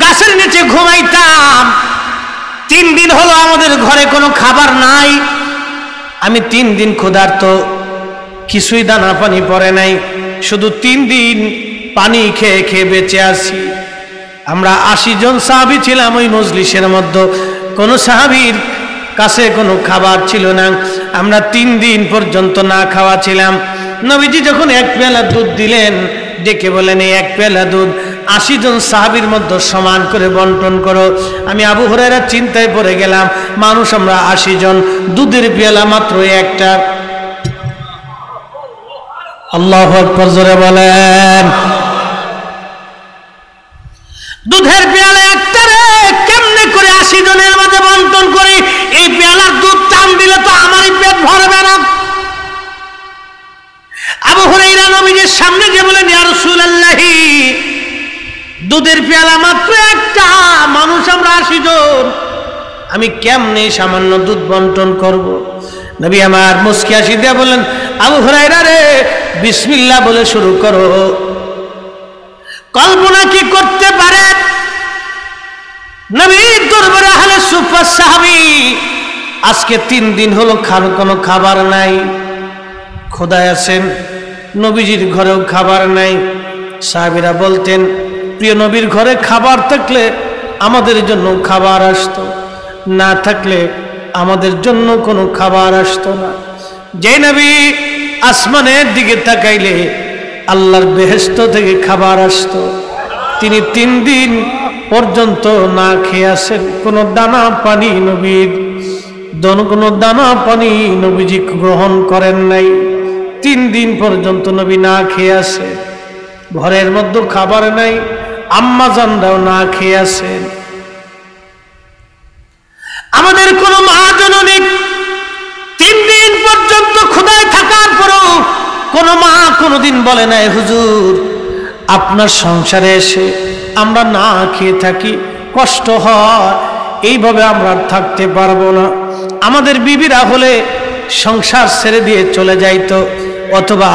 গাছের নিচে ঘুমাইতাম। 3 দিন হলো আমাদের ঘরে কোনো খাবার নাই। আমি 3 দিন ক্ষুধার্ত, কিছুই দানা পানি পড়ে নাই, শুধু 3 দিন পানি খেয়ে খেয়ে বেঁচে আছি। আমরা 80 জন সাহাবী ছিলাম ওই মজলিসের মধ্যে, কোনো সাহাবীর কাছে কোনো খাবার ছিল না। আমরা 3 দিন পর্যন্ত না খাওয়া ছিলাম। নবীজি যখন 1 পেয়ালা দুধ দিলেন, ডেকে বলেন এই 1 পেয়ালা দুধ 80 জন সাহাবীর মধ্যে সমান করে বন্টন করো। আমি আবু হুরায়রা চিন্তায় পড়ে গেলাম, মানুষ আমরা 80 জন, দুধের পেয়ালা মাত্র একটা। আল্লাহু আকবার, জোরে বলেন। দুধের পেয়ালা একটা রে, কেমনে করে 80 জনের মাঝে বন্টন করি? এই পেয়ালার দুধ টান দিলে তো আমারই পেট ভরবে না। আবু হুরায়রা নবীজির সামনে গিয়ে বলেন, ইয়া রাসূলুল্লাহ, দুধের পেয়ালা মাত্র একটা, মানুষ আমরা 80 জন, আমি কেমনে সামান্য দুধ বন্টন করব? নবী আমার মুস্কি হাসি দিয়ে বলেন, আবু হুরায়রা রে, বিসমিল্লাহ বলে শুরু করো। কল্পনা কি করতে পারে নবীর দরবারে আহলে সুফা সাহাবী, আজকে 3 দিন হলো কোনো খাবার নাই, খোদায় আছেন, নবীজির ঘরেও খাবার নাই। সাহাবীরা বলতেন, প্রিয় নবীর ঘরে খাবার থাকলে আমাদের জন্য খাবার আসতো, না থাকলে আমাদের জন্য কোনো খাবার আসতো না। যে নবী আসমানের দিকে তাকাইলে আল্লাহর বেহেশত থেকে খাবার আসতো, তিনি 3 দিন পর্যন্ত না খেয়ে আসেন, কোনো দানা পানি নবীর কোনো দানা পানি নবীজি গ্রহণ করেন নাই। 3 দিন পর্যন্ত নবী না খেয়ে আসে, ঘরের মধ্যে খাবার নাই, আম্মা জানরাও না খেয়ে আসেন। আমাদের কোনো মা জননী 3 দিন পর্যন্ত ক্ষুধায় থাকার পরও কোনো মা কোনোদিন বলে নাই, হুজুর আপনার সংসারে এসে আমরা না খেয়ে থাকি, কষ্ট হয়, এইভাবে আমরা থাকতে পারবো না। আমাদের বিবিরা হলে সংসার ছেড়ে দিয়ে চলে যাইতো, অথবা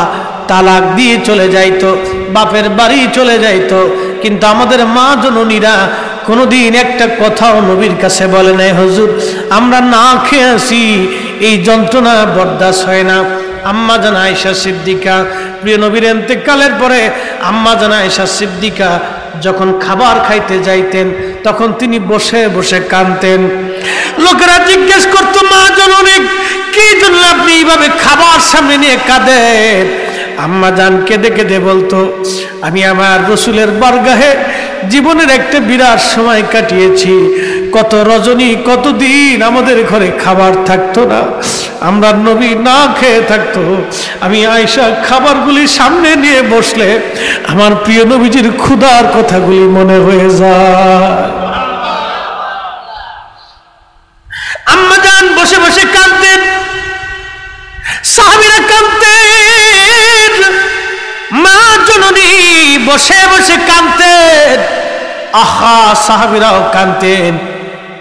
তালাক দিয়ে চলে যাইতো, বাপের বাড়ি চলে যাইতো, কিন্তু আমাদের মা জননীরা কোনোদিন একটা কথাও নবীর কাছে বলে নাই, হুজুর আমরা না খেয়ে আসি, এই যন্ত্রণা বরদাস্ত হয় না। আম্মা জান আয়েশা সিদ্দিকা, প্রিয় নবীর ইন্তেকালের পরে আম্মা জান আয়েশা সিদ্দিকা যখন খাবার খাইতে যাইতেন, তখন তিনি বসে বসে কাঁদতেন। লোকেরা জিজ্ঞেস করতো, মা জননী কি জন্য আপনি এইভাবে খাবার সামনে নিয়ে কাঁদেন? আম্মা জান কেঁদে কেঁদে বলতো, আমি আমার রসুলের বারগাহে জীবনের একটা বিরাট সময় কাটিয়েছি, কত রজনী কত দিন আমাদের ঘরে খাবার থাকতো না, আমরা নবী না খেয়ে থাকতো। আমি আয়েশা খাবারগুলি সামনে নিয়ে বসলে আমার প্রিয় নবীজির ক্ষুধার কথাগুলি মনে হয়ে যায়। আম্মা জান বসে বসে কাঁদতেন, সাহাবীরা কাঁদতেন, মা জননী বসে বসে কাঁদতেন, আহা সাহাবীরাও কাঁদতেন।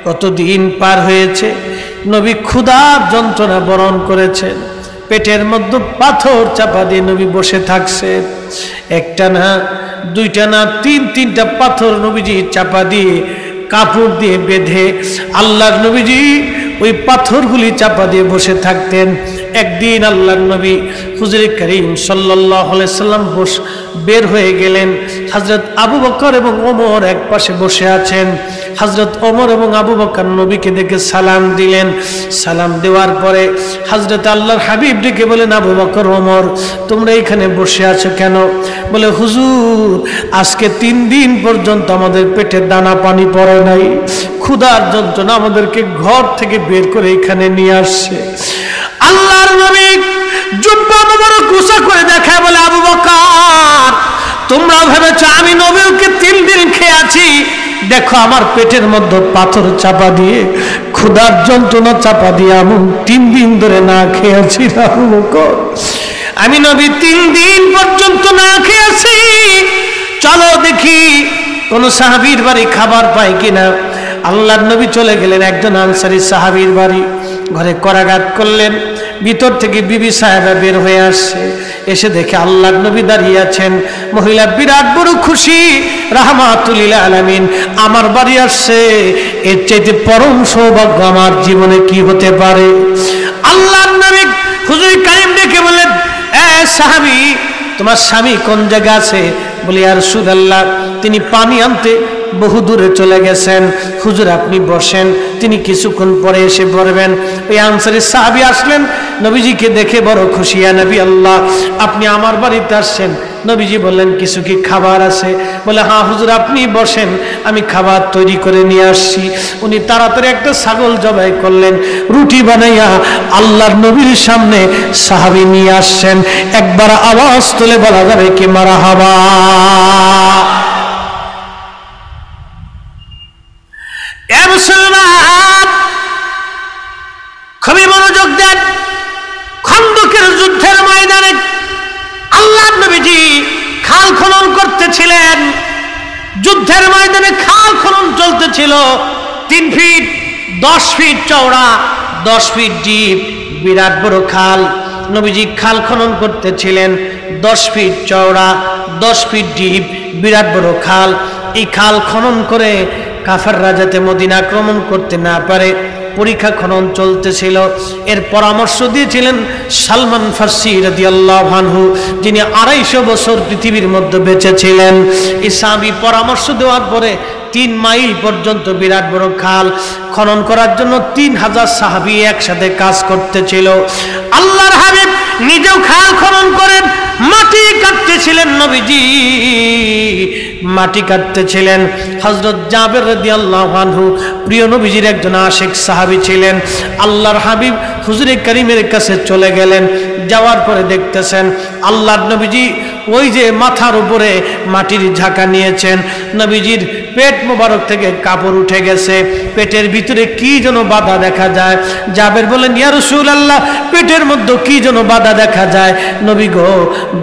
কতদিন পার হয়েছে, নবী ক্ষুধার যন্ত্রণা বরণ করেছেন, পেটের মধ্যে পাথর চাপা দিয়ে নবী বসে থাকছেন। একটা না, দুইটা না, 3-3টা পাথর নবীজি চাপা দিয়ে কাপড় দিয়ে বেঁধে আল্লাহর নবীজি ওই পাথরগুলি চাপা দিয়ে বসে থাকতেন। একদিন আল্লাহর নবী হুজুরে করিম সাল্লাল্লাহু আলাইহি সাল্লাম বের হয়ে গেলেন। হযরত আবু বকর এবং ওমর এক পাশে বসে আছেন। হযরত ওমর এবং আবু বকর নবীকে দেখে সালাম দিলেন। সালাম দেওয়ার পরে হযরত আল্লাহর হাবিব ডেকে বলেন, আবু বকর ওমর তোমরা এখানে বসে আছো কেন? বলে, হুজুর আজকে 3 দিন পর্যন্ত আমাদের পেটে দানা পানি পড়ে নাই, ক্ষুধার যন্ত্রণা আমাদেরকে ঘর থেকে বের করে এখানে নিয়ে আসছে। আল্লাহর নবী জুব্বা মোবারক গোসা করে দেখায় বলে, আবু বকর তোমরা ভেবেছো আমি নবীকে 3 দিন খেয়ে আছি, দেখো আমার পেটের মধ্যে পাথর চাপা দিয়ে ক্ষুধার যন্ত্রণা চাপা দিয়ে আমি 3 দিন ধরে না খেয়ে আছি। আবু বকর আমি নবী 3 দিন পর্যন্ত না খেয়ে আছি, চলো দেখি কোন সাহাবীর বাড়ি খাবার পাই কিনা। আল্লাহর নবী চলে গেলেন একজন আনসারী সাহাবীর বাড়ি, ঘরে করাঘাত করলেন, ভিতর থেকে বিবি সাহেবা বের হয়ে আসছে, এসে দেখে আল্লাহর নবী দাঁড়িয়ে আছেন। মহিলা বিরাট বড় খুশি, রাহমাতুল লিল আলামিন আমার বাড়ি আসছে, এর চাইতে পরম সৌভাগ্য আমার জীবনে কি হতে পারে। আল্লাহর নবী হুজুর কারিম ডেকে বলেন, এ সাহাবী, তোমার স্বামী কোন জায়গা আছে? বলি ইয়া রাসূলুল্লাহ, তিনি পানি আনতে বহু দূরে চলে গেছেন। হুজুর আপনি বসেন, তিনি কিছুক্ষণ পরে এসে পড়বেন। ওই আনসারী সাহাবী আসলেন, নবীজিকে দেখে বড় খুশি। ইয়া নবী আল্লাহ, আপনি আমার বাড়িতে আসছেন। নবীজি বললেন, কিছু কি খাবার আছে? বলে হ্যাঁ হুজুর, আপনি বসেন, আমি খাবার তৈরি করে নিয়ে আসছি। উনি তাড়াতাড়ি একটা ছাগল জবাই করলেন, রুটি বানাইয়া আল্লাহর নবীর সামনে সাহাবী নিয়ে আসছেন। একবার আওয়াজ তুলে বলা যাবে কি মারহাবা। এ মুসলমান, খুবই মনোযোগ দেন। খন্দকের যুদ্ধের ময়দানে আল্লাহর নবীজি খাল খনন করতেছিলেন। যুদ্ধের ময়দানে খাল খনন চলতেছিল। 3 ফিট 10 ফিট চওড়া, 10 ফিট ডিপ, বিরাট বড় খাল। নবীজি খাল খনন করতেছিলেন। 10 ফিট চওড়া, 10 ফিট ডিপ, বিরাট বড় খাল। এই খাল খনন করে কাফেররা যাতে মদিনা আক্রমণ করতে না পারে, পরীক্ষা খনন চলতেছিল। এর পরামর্শ দিয়েছিলেন সালমান ফার্সি রাদিয়াল্লাহু আনহু, যিনি 250 বছর পৃথিবীর মধ্যে বেঁচে ছিলেন। এই সাহাবী পরামর্শ দেওয়ার পরে 3 মাইল পর্যন্ত বিরাট বড় খাল খনন করার জন্য 3000 সাহাবী একসাথে কাজ করতেছিল। আল্লাহর হাবিব নিজেও খাল খনন করেন, মাটি কাটতেছিলেন। নবীজি মাটি কাটতেছিলেন। হযরত জাবের রাদিয়াল্লাহু আনহু প্রিয় নবীজির একজন আশিক সাহাবী ছিলেন। আল্লাহর হাবিব হুজুরে কারীমের কাছে চলে গেলেন। যাওয়ার পরে দেখতেছেন আল্লাহর নবীজি ওই যে মাথার উপরে মাটির ঝাঁকা নিয়েছেন, নবীজির পেট মোবারক থেকে কাপড় উঠে গেছে, পেটের ভিতরে কি যেন বাধা দেখা যায়। জাবের বলেন, ইয়া রাসূলুল্লাহ, পেটের মধ্যে কি যেন বাধা দেখা যায়। নবী গো,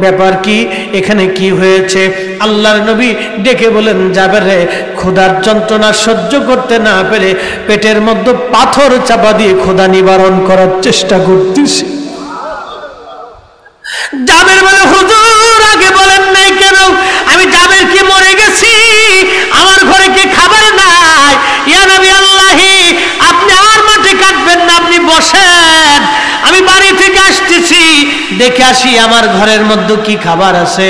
ব্যাপার কি? এখানে কি হয়েছে? আল্লাহর নবী ডেকে বলেন, জাবের রে, ক্ষুধার যন্ত্রণা সহ্য করতে না পেরে পেটের মধ্যে পাথর চাপা দিয়ে ক্ষুধা নিবারণ করার চেষ্টা করতেছি। জাবের বলে, হুজুর আগে বলেন নাই কেন? আমি জাবের কি মরে গেছি? আমার ঘরে কি খাবার নাই? ইয়া নবী আল্লাহি, আপনি আর মাটি কাটবেন না, আপনি বসেন, আমি বাড়ি থেকে আসতেছি, দেখে আসি আমার ঘরের মধ্যে কি খাবার আছে।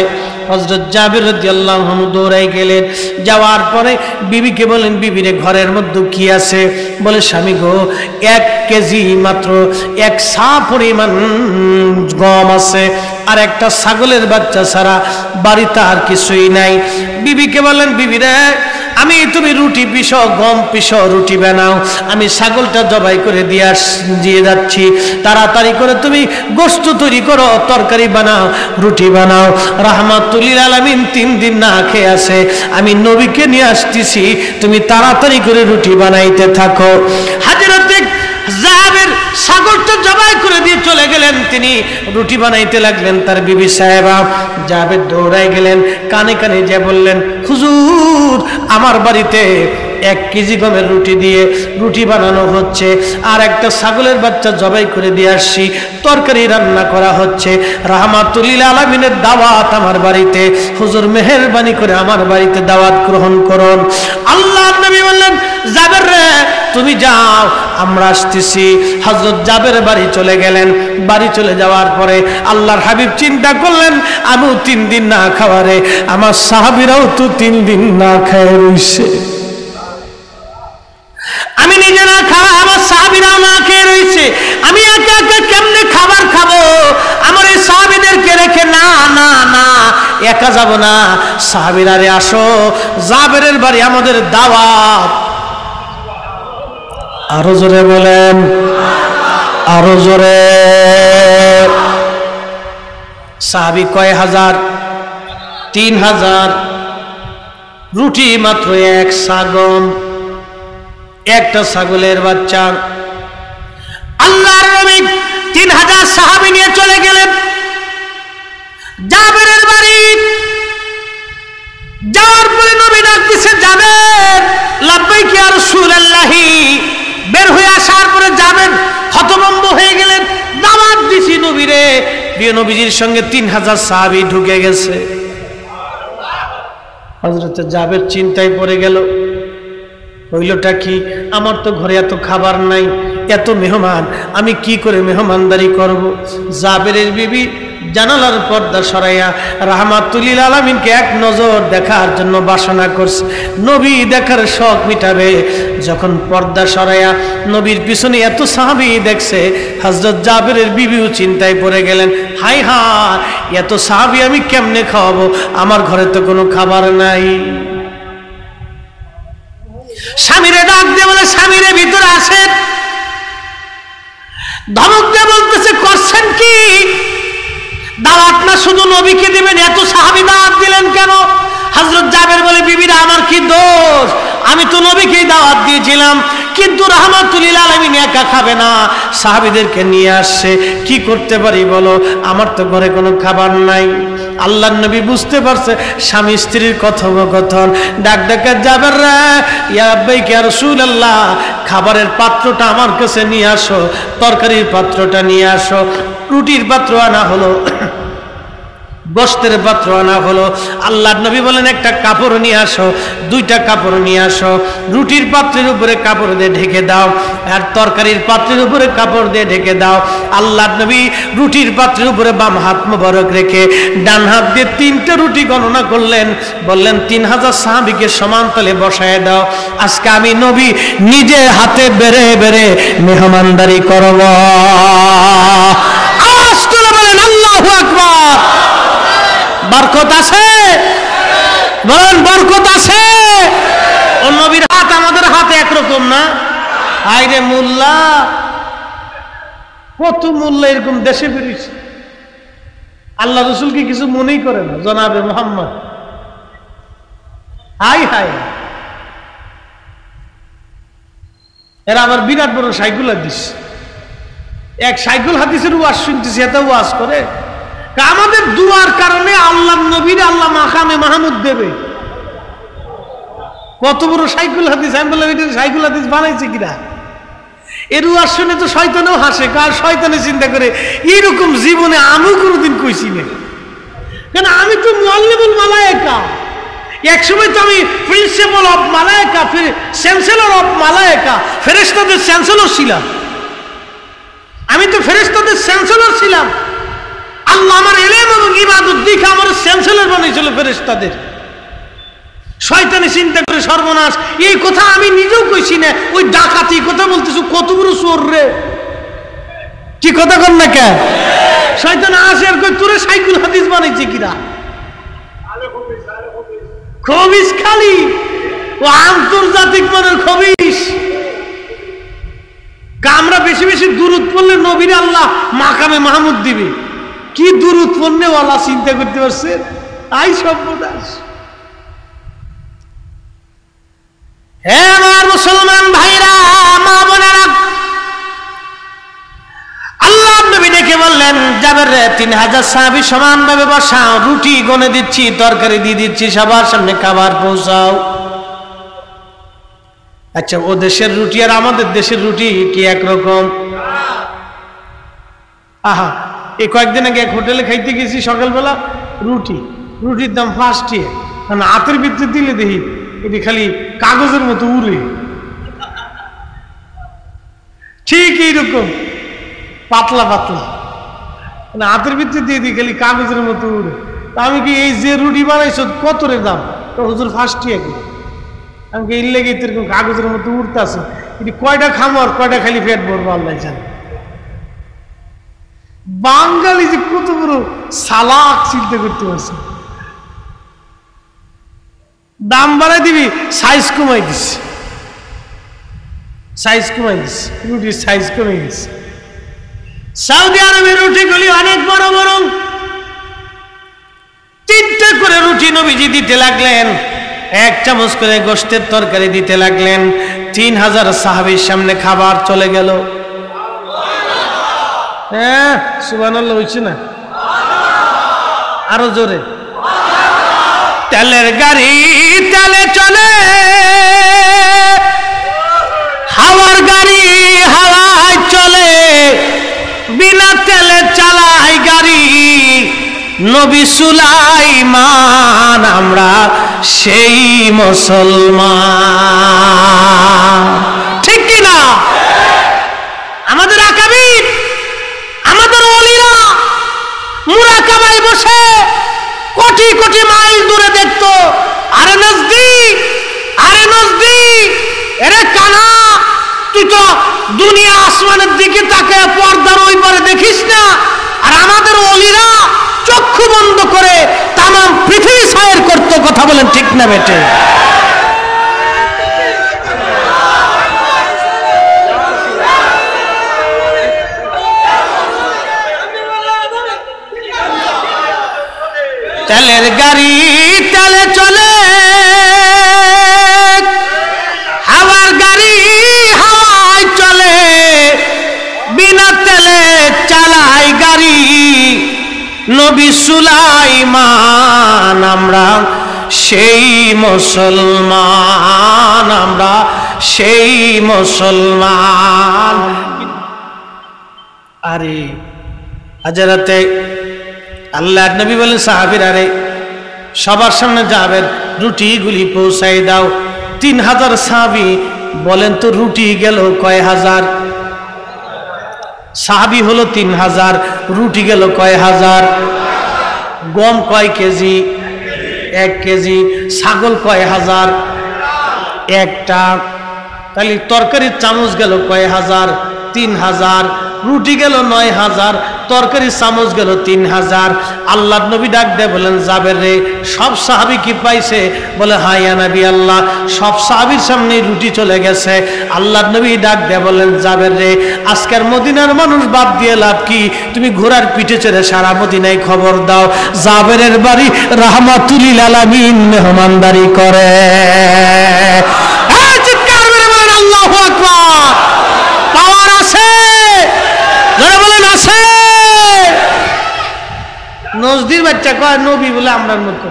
হযরত জাবির রাদিয়াল্লাহু আনহু দৌড়াই গেলেন। যাওয়ার পরে বিবিকে বলেন, বিবিরে ঘরের মধ্যে কি আছে? বলে, স্বামী গো, 1 কেজি মাত্র 1 সা পরিমাণ গম আছে, আর একটা ছাগলের বাচ্চা ছাড়া বাড়িতে আর কিছুই নাই। বিবিকে বলেন, বিবিরে, আমি তুমি রুটি পিসো, গম পিসো, রুটি বানাও, আমি ছাগলটা জবাই করে দিয়ে যাচ্ছি, তাড়াতাড়ি করে তুমি গোশত তৈরি করো, তরকারি বানাও, রুটি বানাও। রাহমাতুল লিল আলামিন 3 দিন না খেয়ে আছে, আমি নবীকে নিয়ে আসতেছি, তুমি তাড়াতাড়ি করে রুটি বানাইতে থাকো। হযরতে জাবের ছাগলটা জবাই করে দিয়ে চলে গেলেন, তিনি রুটি বানাইতে লাগলেন। তার বিবি সাহেবা জাবের দৌড়াই গেলেন, কানে কানে যে বললেন, হুজুর আমার বাড়িতে 1 কেজি গমের রুটি দিয়ে রুটি বানানো হচ্ছে, আর একটা ছাগলের বাচ্চা জবাই করে দিয়ে আসছি, তরকারি রান্না করা হচ্ছে, রাহমাতুল লিল আলামিনের দাওয়াত আমার বাড়িতে, হুজুর মেহেরবানি করে আমার বাড়িতে দাওয়াত গ্রহণ করুন। আল্লাহর নবী বললেন, জাবের রে, তুমি যাও, আমরা আসতেছি। হযরত জাবের বাড়ি চলে গেলেন। বাড়ি চলে যাওয়ার পরে আল্লাহর হাবিব চিন্তা করলেন, আমিও 3 দিন না খাওয়ারে, আমার সাহাবীরাও তো 3 দিন না খেয়ে রইছে, আমি নিজে না খাওয়া, আমার সাহাবীরাও না খেয়ে রইছে, আমি একা একা কেমনে খাবার খাবো? আমার এই সাহাবীদেরকে রেখে না না না, একা যাব না। সাহাবীরা রে, আসো, জাবেরের বাড়ি আমাদের দাওয়াত। আরো জোরে বলেন, আরো জোরে। সাহাবী কয় হাজার? 3000। রুটি মাত্র 1 সা গম, একটা ছাগলের বাচ্চা। আল্লাহর নবী 3000 সাহাবী নিয়ে চলে গেলেন জাবেরের বাড়ি। যাওয়ার পরে নবী ডাক দিছে, জাবের, লাব্বাইক ইয়া রাসূলুল্লাহ। বের হয়ে আসার পরে জাবের হতভম্ব হয়ে গেলেন, দাওয়াত দিছি নবীরে, প্রিয় নবীজির সঙ্গে 3000 সাহাবী ঢুকে গেছে। হযরত জাবের চিন্তায় পড়ে গেল, হইলটা কি? আমার তো ঘরে এত খাবার নাই, এত মেহমান, আমি কি করে মেহমানদারি করব? জাবেরের বিবি জানালার পর্দা সরাইয়া রাহমাতুল লিল আলামিনকে এক নজর দেখার জন্য বাসনা করছে, নবী দেখার শখ মিটাবে। যখন পর্দা সরাইয়া নবীর পিছনে এত সাহাবী দেখছে, হযরত জাবেরের বিবিও চিন্তায় পড়ে গেলেন, হাই হায়, এত সাহাবী আমি কেমনে খাওয়াবো? আমার ঘরে তো কোনো খাবার নাই। স্বামীরে ডাক দিয়ে বলে, স্বামীরে ভিতরে আসেন। ধমক দিয়ে বলতেছে, করছেন কি? দাওয়াত না শুধু নবীকে দিবেন, এত সাহাবী দাওয়াত দিলেন কেন? হযরত জাবের বলে, বিবিরা আমার কি দোষ? আমি তো নবীকেই দাওয়াত দিয়েছিলাম, কিন্তু রাহমাতুল লিল আলামিন একা খাবে না, সাহাবীদেরকে নিয়ে আসছে, কি করতে পারি বলো? আমার তো ঘরে কোনো খাবার নাই। আল্লাহর নবী বুঝতে পারছে স্বামী স্ত্রীর কথোপকথন, ডাক ডাকা জাবের রে, ইয়া আব্বাইকা ইয়া রাসূলুল্লাহ, খাবারের পাত্রটা আমার কাছে নিয়ে আসো, তরকারির পাত্রটা নিয়ে আসো। রুটির পাত্র আনা হলো, গোশতের পাত্র আনা হলো। আল্লাহর নবী বলেন, একটা কাপড় নিয়ে আসো, 2টা কাপড় নিয়ে আসো। রুটির পাত্রের উপরে কাপড় দিয়ে ঢেকে দাও, আর তরকারির পাত্রের উপরে কাপড় দিয়ে ঢেকে দাও। আল্লাহর নবী রুটির পাত্রের উপরে বাম হাত মোবারক রেখে ডান হাত দিয়ে 3টা রুটি গণনা করলেন, বললেন 3000 সাহাবীকে সমান তলে বসায় দাও। আজকে আমি নবী নিজে হাতে বেড়ে বেড়ে মেহমানদারি করব। আওয়াজ করে বলেন আল্লাহু আকবার। বরকত আছে, বলেন বরকত আছে। ও নবীর হাত আমাদের হাতে একরকম না। আইরে মোল্লা, কত মোল্লা এরকম দেশে বেরিয়েছে, আল্লাহ রসুলকে কিছু মনেই করে না, জনাবে মুহাম্মদ। হাই হাই, এরা আবার বিরাট বড় সাইকুল হাদিস, এক সাইকুল হাদিসের ওয়াজ শুনতেছি, এত ওয়াজ করে। আমাদের দুয়ার কারণে আল্লাহ নবীর আল্লাহ মাকামে মাহমুদ দেবে। কত বড় সাইকুল হাদিস! আমি বললাম, এটা সাইকুল হাদিস বানাইছে কিনা? এর ওয়াজ শুনে তো শয়তানেও হাসে, কার শয়তানে চিন্তা করে এরকম জীবনে আমিও কোনোদিন কইছি না, কেন আমি তো মুআল্লিমুল মালায়েকা, একসময় তো আমি প্রিন্সিপাল অফ মালায়েকা, চ্যান্সেলর অফ মালায়েকা, ফেরেশতাদের চ্যান্সেলর ছিলাম। আমি তো ফেরেশতাদের চ্যান্সেলর ছিলাম। আল্লাহ আমার ইলম এবং ইবাদত দেখে আমার চ্যান্সেলর বানিয়েছিল ফেরেশতাদের। শয়তানি চিন্তা করে সর্বনাশ, এই কথা আমি নিজেও কইছি না, ওই ডাকাতি কথা বলতেছ, কত বড় চোর রে! কি কথা কর না কেন? শয়তান আসে আর কই, তোরে সাইকুল হাদিস বানাইছে কিরা? খবিস খালি, ও আন্তর্জাতিক মানের খবিস। আমরা বেশি বেশি দুরূদ পড়লে নবীর আল্লাহ মাকামে মাহমুদ দিবে। কি দুরূদ পড়লে ওয়ালা চিন্তা করতে পারছে? আই সর্বনাশ। হে আমার মুসলমান ভাইরা, মা বোনেরা, আল্লাহ নবী ডেকে বললেন, জাবের রে, 3000 সাহাবী সমানভাবে বসাও, রুটি গনে দিচ্ছি, তরকারি দিয়ে দিচ্ছি, সবার সামনে খাবার পৌঁছাও। আচ্ছা, ও দেশের রুটি আর আমাদের দেশের রুটি কি একরকম? আহা, এই কয়েকদিন আগে এক হোটেলে খাইতে গেছি, সকালবেলা রুটির দাম 5 টাকা, কারণ হাতের ভিতরে দিলে দেখি এটি খালি কাগজের মতো উড়ে, ঠিক এইরকম পাতলা পাতলা, মানে হাতের ভিতরে দিয়ে দিই খালি কাগজের মতো উড়ে। তা আমি কি, এই যে রুটি বানাইছ কত রে দাম? তো হুজুর 5 টাকা। আমি কি, এর লেগে এরকম কাগজের মতো উড়তে আছে, এটি কয়টা খামো আর কয়টা খালি পেট ভরবো আল্লাহ জানে। বাঙালি যে কত বড় সালাক চিন্তা করতে পারছে। দাম বাড়াই দিবি, সাইজ কমাই দিস, রুটির সাইজ কমে গেছে। সৌদি আরবের রুটিগুলি অনেক বড় বড়, 3টে করে রুটি নবীজি দিতে লাগলেন, 1 চামচ করে গোশতের তরকারি দিতে লাগলেন। 3000 সাহাবীর সামনে খাবার চলে গেল। হ্যাঁ, সুবহানাল্লাহ হইছে না? আরো জোরে। তেলের গাড়ি তেলে চলে, হাওয়ার গাড়ি হাওয়ায় চলে, বিনা নবী সুলাইমান আমরা সেই মুসলমান। ঠিক কি না? আমাদের আকাবির, আমাদের ওলিরা মুরাকাবায় বসে কোটি কোটি মাইল দূরে দেখতো, আরে নজদীক, আরে নজদীক, এরে কানা তুই তো দুনিয়া আসমানের দিকে তাকে পর্দার ওই পারে দেখিস না। আর আমাদের ওলিরা চক্ষু বন্ধ করে তামাম পৃথিবী সায়ের করতো। কথা বলেন ঠিক না বেটে? তেলের গাড়ি তেলে চলে, হাওয়ার গাড়ি হাওয়ায় চলে, বিনা তেলে চালায় গাড়ি নবী সুলাইমান আমরা সেই মুসলমান, আমরা সেই মুসলমান। আরে হাজারাতে আল্লাহ নবী বলেন সাহাবীরা, রে সবার সামনে যাবেন, রুটিগুলি পৌঁছাই দাও। 3000 সাহাবী। বলেন তো রুটি গেল কয় হাজার? সাহাবী হলো 3000, রুটি গেল কয় হাজার? গম কয় কেজি? 1 কেজি। ছাগল কয় হাজার? একটা। তাহলে তরকারির চামচ গেল কয় হাজার? 3000। রুটি গেল 9000, তরকারি চামচ গেল 3000। আল্লাহ নবী ডাক দেয় বলেন, জাবের রে সব সাহাবী কি পাইছে? বলে হ্যাঁ ইয়া নবী আল্লাহ, সব সাহাবীর সামনে রুটি চলে গেছে। আল্লাহ নবী ডাক দেয় বলেন, জাবের রে আজকের মদিনার মানুষ বাদ দিয়ে লাভ কি? তুমি ঘোড়ার পিঠে চড়ে সারা মদিনায় খবর দাও, জাবেরের বাড়ি রাহমাতুল লিল আলামিন মেহমানদারি করে। চিৎকার করে বলেন আল্লাহু আকবার। পাওয়ার আছে, যারা বলেন আছে। নজদির বাচ্চা কয় নবী বলে আমরার মতো।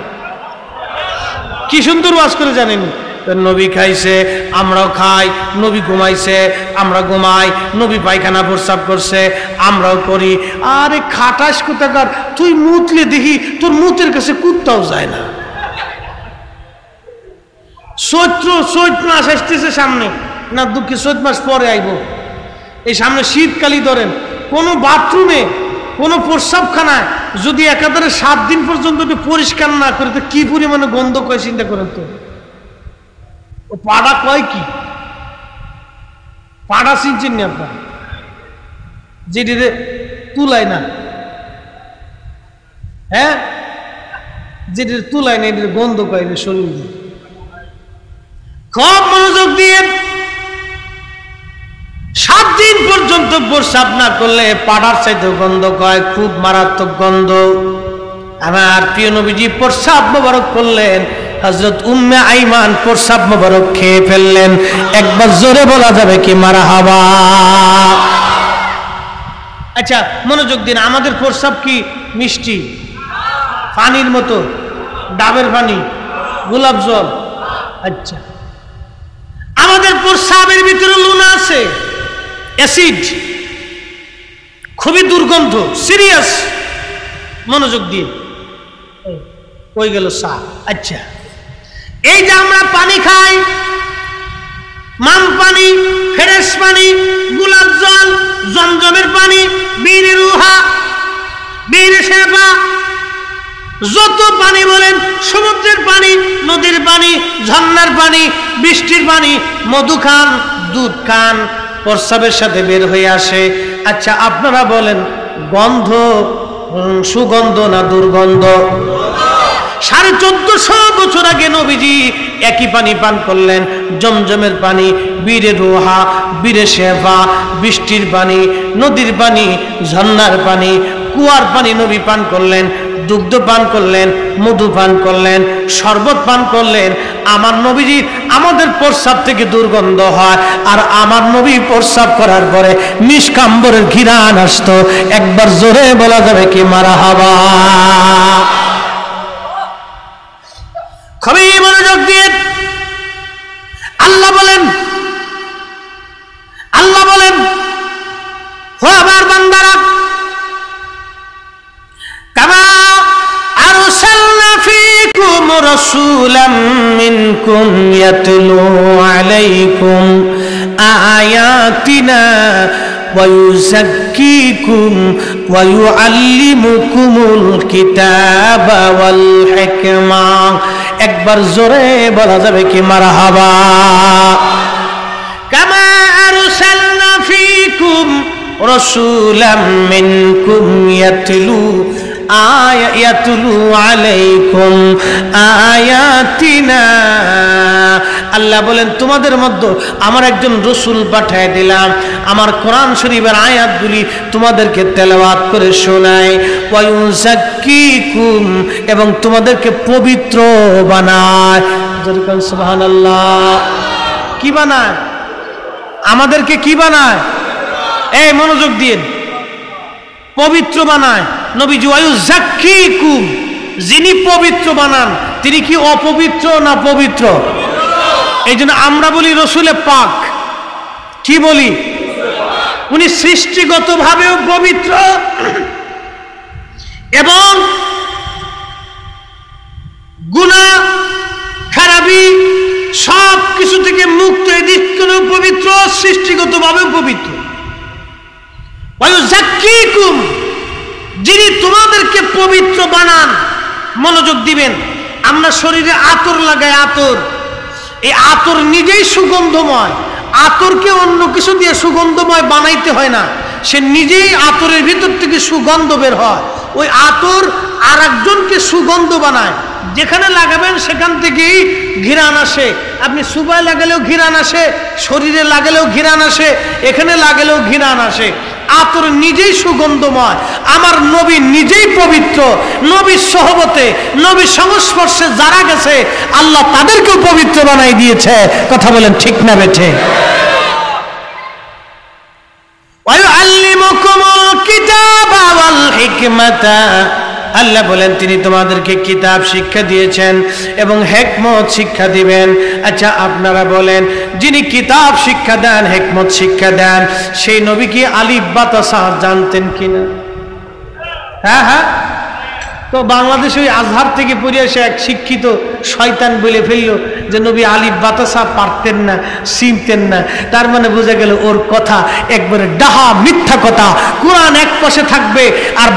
কি সুন্দর ওয়াজ করে জানেন? নবী খাইছে আমরাও খাই, নবী ঘুমাইছে আমরা ঘুমাই, নবী পায়খানা প্রস্রাব করছে আমরাও করি। আরে খাটাস কোথাকার, তুই মুতলে দেখি তোর মুতের কাছে কুত্তাও যায় না। চৈত্র মাস আসতেছে সামনে, না দুঃখে চৈত মাস পরে আইব। এই সামনে শীতকালই ধরেন, কোনো বাথরুমে কোনো প্রস্রাবখানায় যদি একাধারে 7 দিন পর্যন্ত পরিষ্কার না করে, তো কি পরিমাণে গন্ধ কয় চিন্তা করেন তো। ও পাড়া কয় কি? পাড়া চিনছেন না আপনার? যেটি তুলায় না, হ্যাঁ, যেটি তুলায় না, এটির গন্ধ কয় শরীর দিয়ে। খুব মনোযোগ দিয়ে 7 দিন পর্যন্ত প্রস্রাব না করলে পাড়ার চাইতে গন্ধ কয়, খুব মারাত্মক গন্ধ। আমার প্রিয় নবীজি প্রস্রাব মোবারক করলেন, হযরত উম্মে আইমান প্রস্রাব মোবারক খেয়ে ফেললেন। একবার জোরে বলা যাবে কি মারহাবা? আচ্ছা মনোযোগ দিন, আমাদের প্রস্রাব কি মিষ্টি? পানির মতো? ডাবের পানি? গোলাপ জল? আচ্ছা, আমাদের প্রস্রাবের ভিতরে লুনা আছে, অ্যাসিড, খুবই দুর্গন্ধ, সিরিয়াস। মনোযোগ দিয়ে কই গেল সা? আচ্ছা, এই যে আমরা পানি খাই, মাম পানি, ফ্রেশ পানি, গোলাপ জল, জমজমের পানি, বীরে রুহা, বীরে শেফা, যত পানি বলেন, সমুদ্রের পানি, নদীর পানি, ঝর্ণার পানি, বৃষ্টির পানি, মধু খান, দুধ খান, প্রস্রাবের সাথে বের হয়ে আসে। আচ্ছা আপনারা বলেন, গন্ধ সুগন্ধ না দুর্গন্ধ? 1450 বছর আগে নবীজি একই পানি পান করলেন, জমজমের পানি, বীরে রোহা, বীরে শেফা, বৃষ্টির পানি, নদীর পানি, ঝর্ণার পানি, কুয়ার পানি নবী পান করলেন, দুগ্ধ পান করলেন, মধু পান করলেন, শরবত পান করলেন। আমার নবীজি আমাদের প্রস্রাব থেকে দুর্গন্ধ হয়, আর আমার নবী প্রস্রাব করার পরে নিষ্কাম্বরের ঘিরান আসতো। একবার জোরে বলা যাবে কি মারহাবা? খুবই মনোযোগ দিয়ে আল্লাহ বলেন, আল্লাহ বলেন, ও আমার বান্দারা, কামা রাসূলাম মিনকুম ইয়াতলু আলাইকুম আয়াতিনা ওয়া ইউযাক্কিকুম ওয়া ইউআল্লিমুকুমুল কিতাবা ওয়াল হিকমা। একবার জোরে বলা যাবে কি মারহাবা। কামা আরসালনা ফীকুম রাসূলাম মিনকুম ইয়াতলু আলাইকুম আয়াতিনা। আল্লাহ বলেন তোমাদের মধ্যে আমার একজন রাসূল পাঠিয়ে দিলাম, আমার কোরআন শরীফের আয়াতগুলি তোমাদেরকে তেলাওয়াত করে শোনায়। ওয়া ইউযাক্কিকুম, এবং তোমাদেরকে পবিত্র বানায়। সুবহানাল্লাহ। কি বানায়? আমাদেরকে কি বানায়? এই মনোযোগ দিন, পবিত্র বানায় নবীজি। ওয়া ইউযাক্কিকুম, যিনি পবিত্র বানান তিনি কি অপবিত্র না পবিত্র? এই জন্য আমরা বলি রসুলে পাক। কি বলি? উনি সৃষ্টিগতভাবেও পবিত্র এবং গুনাহ খারাপি সব কিছু থেকে মুক্ত, এদিক করেও পবিত্র, সৃষ্টিগতভাবেও পবিত্র। ওয়া ইউযাক্কিকুম, যিনি তোমাদেরকে পবিত্র বানান। মনোযোগ দিবেন, আমরা শরীরে আতর লাগাই, আতর, এই আতর নিজেই সুগন্ধময়। আতরকে অন্য কিছু দিয়ে সুগন্ধময় বানাইতে হয় না, সে নিজেই আতরের ভিতর থেকে সুগন্ধ বের হয়। ওই আতর আর একজনকে সুগন্ধ বানায়। যেখানে লাগাবেন সেখান থেকেই ঘ্রাণ আসে। আপনি সুবায় লাগালেও ঘ্রাণ আসে, শরীরে লাগালেও ঘ্রাণ আসে, এখানে লাগালেও ঘ্রাণ আসে। আতর নিজেই সুগন্ধময়। আমার নবী নিজেই পবিত্র। নবীর সহবতে, নবীর সংস্পর্শে যারা গেছে আল্লাহ তাদেরকেও পবিত্র বানাই দিয়েছে। কথা বলেন ঠিক না বেঠে? ওয়া ইউআল্লিমুকুমুল কিতাবা ওয়াল হিকমাতা, আল্লাহ বলেন তিনি তোমাদেরকে কিতাব শিক্ষা দিয়েছেন এবং হিকমত শিক্ষা দিবেন। আচ্ছা আপনারা বলেন, যিনি কিতাব শিক্ষা দেন, হিকমত শিক্ষা দেন, সেই নবী কি আলিফ বা তা জানতেন কিনা? হ্যাঁ হ্যাঁ। তো বাংলাদেশে ওই আজহার থেকে পড়ে এসে এক শিক্ষিত শয়তান বলে ফেললো যে নবী আলিফ বাতাসা পারতেন না, চিনতেন না। তার মানে বোঝা গেল ওর কথা একবারে ডাহা মিথ্যা কথা। কোরআন এক পাশে থাকবে আর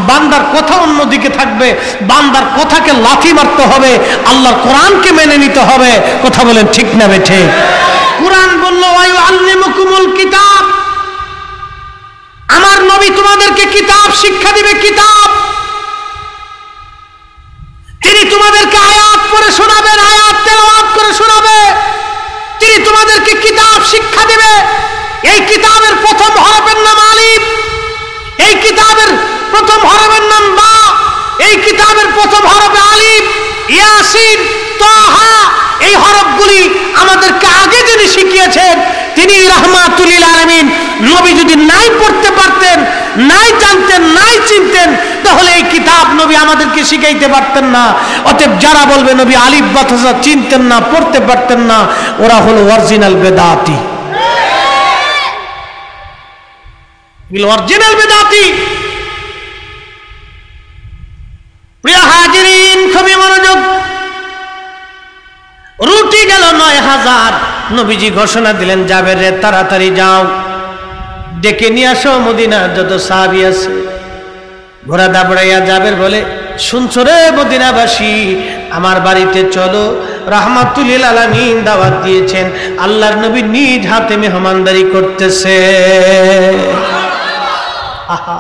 বান্দার কথা অন্যদিকে থাকবে। বান্দার কথাকে লাথি মারতে হবে, আল্লাহর কোরআনকে মেনে নিতে হবে। কথা বলেন ঠিক না বেঠে? কোরআন বলল ওয়া ইউআল্লিমুকুমুল কিতাব, আমার নবী তোমাদেরকে কিতাব শিক্ষা দিবে। কিতাব, তিনি তোমাদেরকে আয়াত পড়ে শোনাবেন, আয়াত তেলাওয়াত করে শোনাবে। তিনি তোমাদেরকে কিতাব শিক্ষা দিবে। এই কিতাবের প্রথম হরফের নাম আলিফ, এই কিতাবের প্রথম হরফের নাম বা, এই কিতাবের প্রথম হরফে আলিফ, ইয়াসিন, তাহা, এই হরফগুলি আমাদেরকে আগে যিনি শিখিয়েছেন তিনি রাহমাতুল লিল আলামিন। নবী যদি নাই পড়তে পারতেন, নাই জানতেন, নাই চিনতেন, তাহলে এই কিতাব নবী আমাদেরকে শিখাইতে পারতেন না। অতএব যারা বলবে নবী আলিফ বা তা চিনতেন না, পড়তে পারতেন না, ওরা হলো অরিজিনাল বেদাতি। অরিজিনাল বেদাতি। প্রিয় হাজিরিন, খুবই মনোযোগ। রুটি গেল ৯,০০০। নবীজি ঘোষণা দিলেন, জাবের রে তাড়াতাড়ি যাও, ডেকে নিয়ে আসো মদিনার যত সাহাবী আছে। ঘোড়া দাবড়াইয়া জাবের বলে, শুনছো রে মদিনাবাসী, আমার বাড়িতে চলো, রাহমাতুল লিল আলামিন দাওয়াত দিয়েছেন, আল্লাহর নবী নিজ হাতে মেহমানদারি করতেছে। আহা,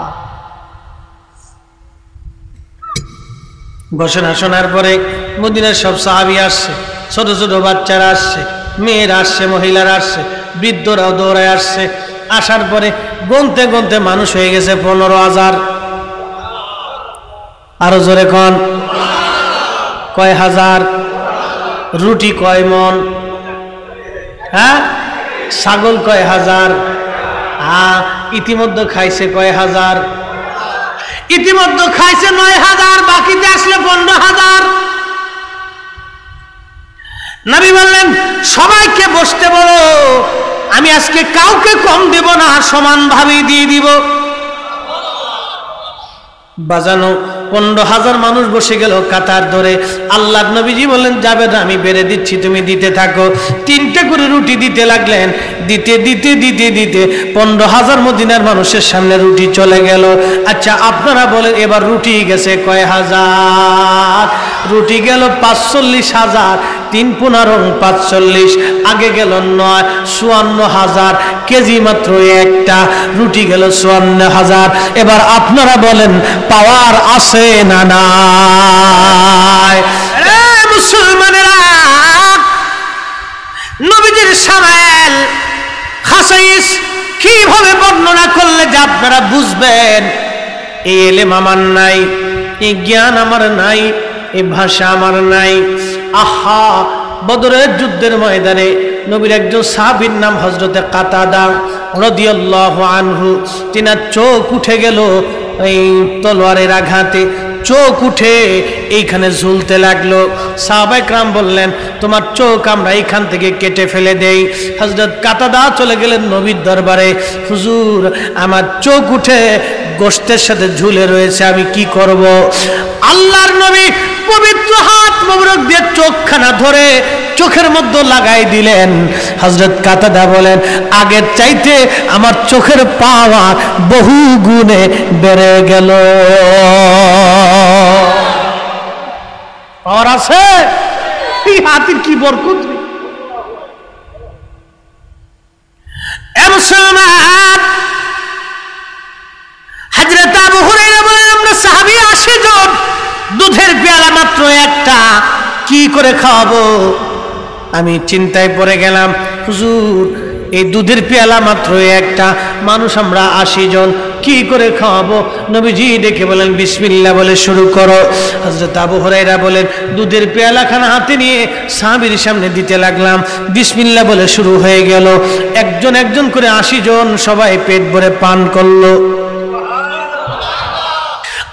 ঘোষণা শোনার পরে মদিনার সব সাহাবী আসছে, ছোট ছোট বাচ্চারা আসছে, মেয়েরা আসছে, মহিলারা আসছে, বৃদ্ধরাও দৌড়ায় আসছে। আসার পরে গুনতে গুনতে মানুষ হয়ে গেছে 15,000। আরো জোরে কোন? কয় হাজার? রুটি কয় মন? হ্যাঁ, ছাগল কয় হাজার? হ্যাঁ, ইতিমধ্যে খাইছে কয় হাজার? ইতিমধ্যে খাইছে 9,000, বাকিতে আসলে 15,000। নবী বললেন, সবাইকে বসতে বলো, আমি আজকে কাউকে কম দেব না, সমানভাবে দিয়ে দিব। বাজানো 15,000 মানুষ বসে গেল কাতার ধরে। আল্লাহর নবীজি বললেন যাবে না, আমি বেড়ে দিচ্ছি, তুমি দিতে থাকো। 3টে করে রুটি দিতে লাগলেন। দিতে দিতে দিতে দিতে 15,000 মদিনার মানুষের সামনে রুটি চলে গেল। আচ্ছা আপনারা বলেন এবার রুটি গেছে কয় হাজার? রুটি গেল 45,000। 3 15 45, আগে গেল 9, 54,000 কেজি মাত্র একটা রুটি গেল 54,000। এবার আপনারা বলেন পাওয়ার আছে না নাই? মুসলমানেরা, নবীজির শামাইল খাসাইস কিভাবে বর্ণনা করলে যে আপনারা বুঝবেন? এই এলেম আমার নাই, এই জ্ঞান আমার নাই, এই ভাষা আমার নাই। আহা, বদরের যুদ্ধের ময়দানে নবীর একজন সাহাবীর নাম হযরতে কাতাদা রাদিয়াল্লাহু আনহু। তিনার চোখ উঠে গেল এই তলোয়ারের আঘাতে, চোখ উঠে এইখানে ঝুলতে লাগলো। সাহাবায়ে কেরাম বললেন তোমার চোখ আমরা এইখান থেকে কেটে ফেলে দেই। হযরত কাতাদা চলে গেলেন নবীর দরবারে, হুজুর আমার চোখ উঠে গোশতের সাথে ঝুলে রয়েছে, আমি কি করব? আল্লাহর নবী পবিত্র হাত মোবারক দিয়ে চোখখানা ধরে চোখের মধ্যে লাগাই দিলেন। হযরত কাতাদা বলেন আগের চাইতে আমার চোখের পাওয়ার বহু গুণে বেড়ে গেল। পাওয়ার আছে, এই হাতের কি বরকত! মুসলমান, হযরত আবু হুরায়রা বলেন আমরা সাহাবী 80 জন, দুধের পেয়ালা মাত্র একটা, কি করে খাওয়াবো? আমি চিন্তায় পড়ে গেলাম, হুজুর এই দুধের পেয়ালা মাত্র একটা, মানুষ আমরা 80 জন, কি করে খাওয়াবো? নবীজি ডেকে বলেন বিসমিল্লাহ বলে শুরু করো। হযরত আবু হুরায়রা বলেন দুধের পেয়ালাখানা হাতে নিয়ে সাহাবীর সামনে দিতে লাগলাম, বিসমিল্লাহ বলে শুরু হয়ে গেল। একজন একজন করে 80 জন সবাই পেট ভরে পান করলো।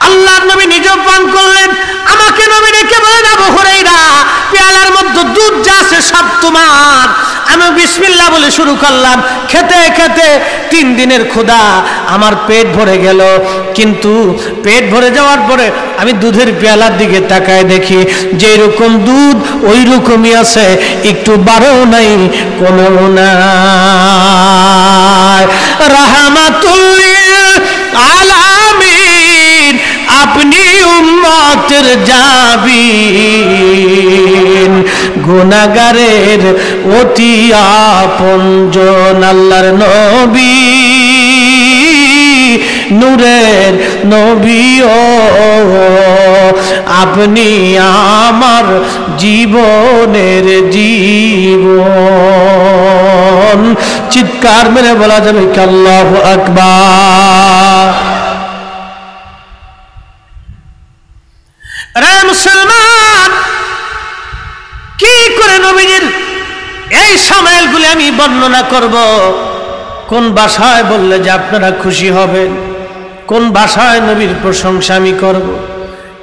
আল্লাহর নবী নিজেও পান করলেন। আমাকে নবী ডেকে বলেন আবু হুরায়রা পেয়ালার মধ্যে দুধ যা আছে সব তোমার। আমি বিসমিল্লাহ বলে শুরু করলাম, খেতে খেতে 3 দিনের ক্ষুধা, আমার পেট ভরে গেল। কিন্তু পেট ভরে যাওয়ার পরে আমি দুধের পেয়ালার দিকে তাকায় দেখি যে রকম দুধ ওই রকমই আছে, একটু বাড়েও নাই কমেও নাই। রাহমাতুল আলামিন আপনি উম্মতের জাবিন, গুনাহগারের অতি আপনজন। আল্লাহর নবী নূরের নবী ও আপনি আমার জীবনের জীবন। চিৎকার মেরে বলা যাবে কি আল্লাহু আকবার। রে মুসলমান, কি করে নবীজির এই শামাইলগুলি আমি বর্ণনা করব? কোন ভাষায় বললে যে আপনারা খুশি হবেন? কোন ভাষায় নবীর প্রশংসা আমি করব?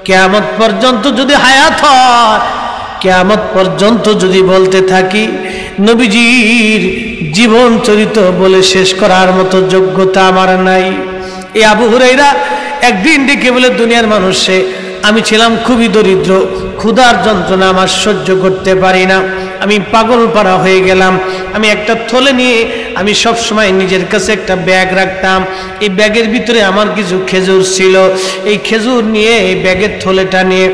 কিয়ামত পর্যন্ত যদি হায়াত হয়, কিয়ামত পর্যন্ত যদি বলতে থাকি, নবীজির জীবন চরিত্র বলে শেষ করার মতো যোগ্যতা আমার নাই। এই আবু হুরায়রা একদিন ডেকে বলে দুনিয়ার মানুষে আমি ছিলাম খুবই দরিদ্র, ক্ষুধার যন্ত্রণা আমার সহ্য করতে পারি না, আমি পাগল পারা হয়ে গেলাম। আমি একটা থলে নিয়ে আমি সব সময় নিজের কাছে একটা ব্যাগ রাখতাম। এই ব্যাগের ভিতরে আমার কিছু খেজুর ছিল। এই খেজুর নিয়ে এই ব্যাগের থলেটা নিয়ে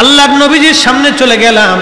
আল্লাহর নবীজির সামনে চলে গেলাম।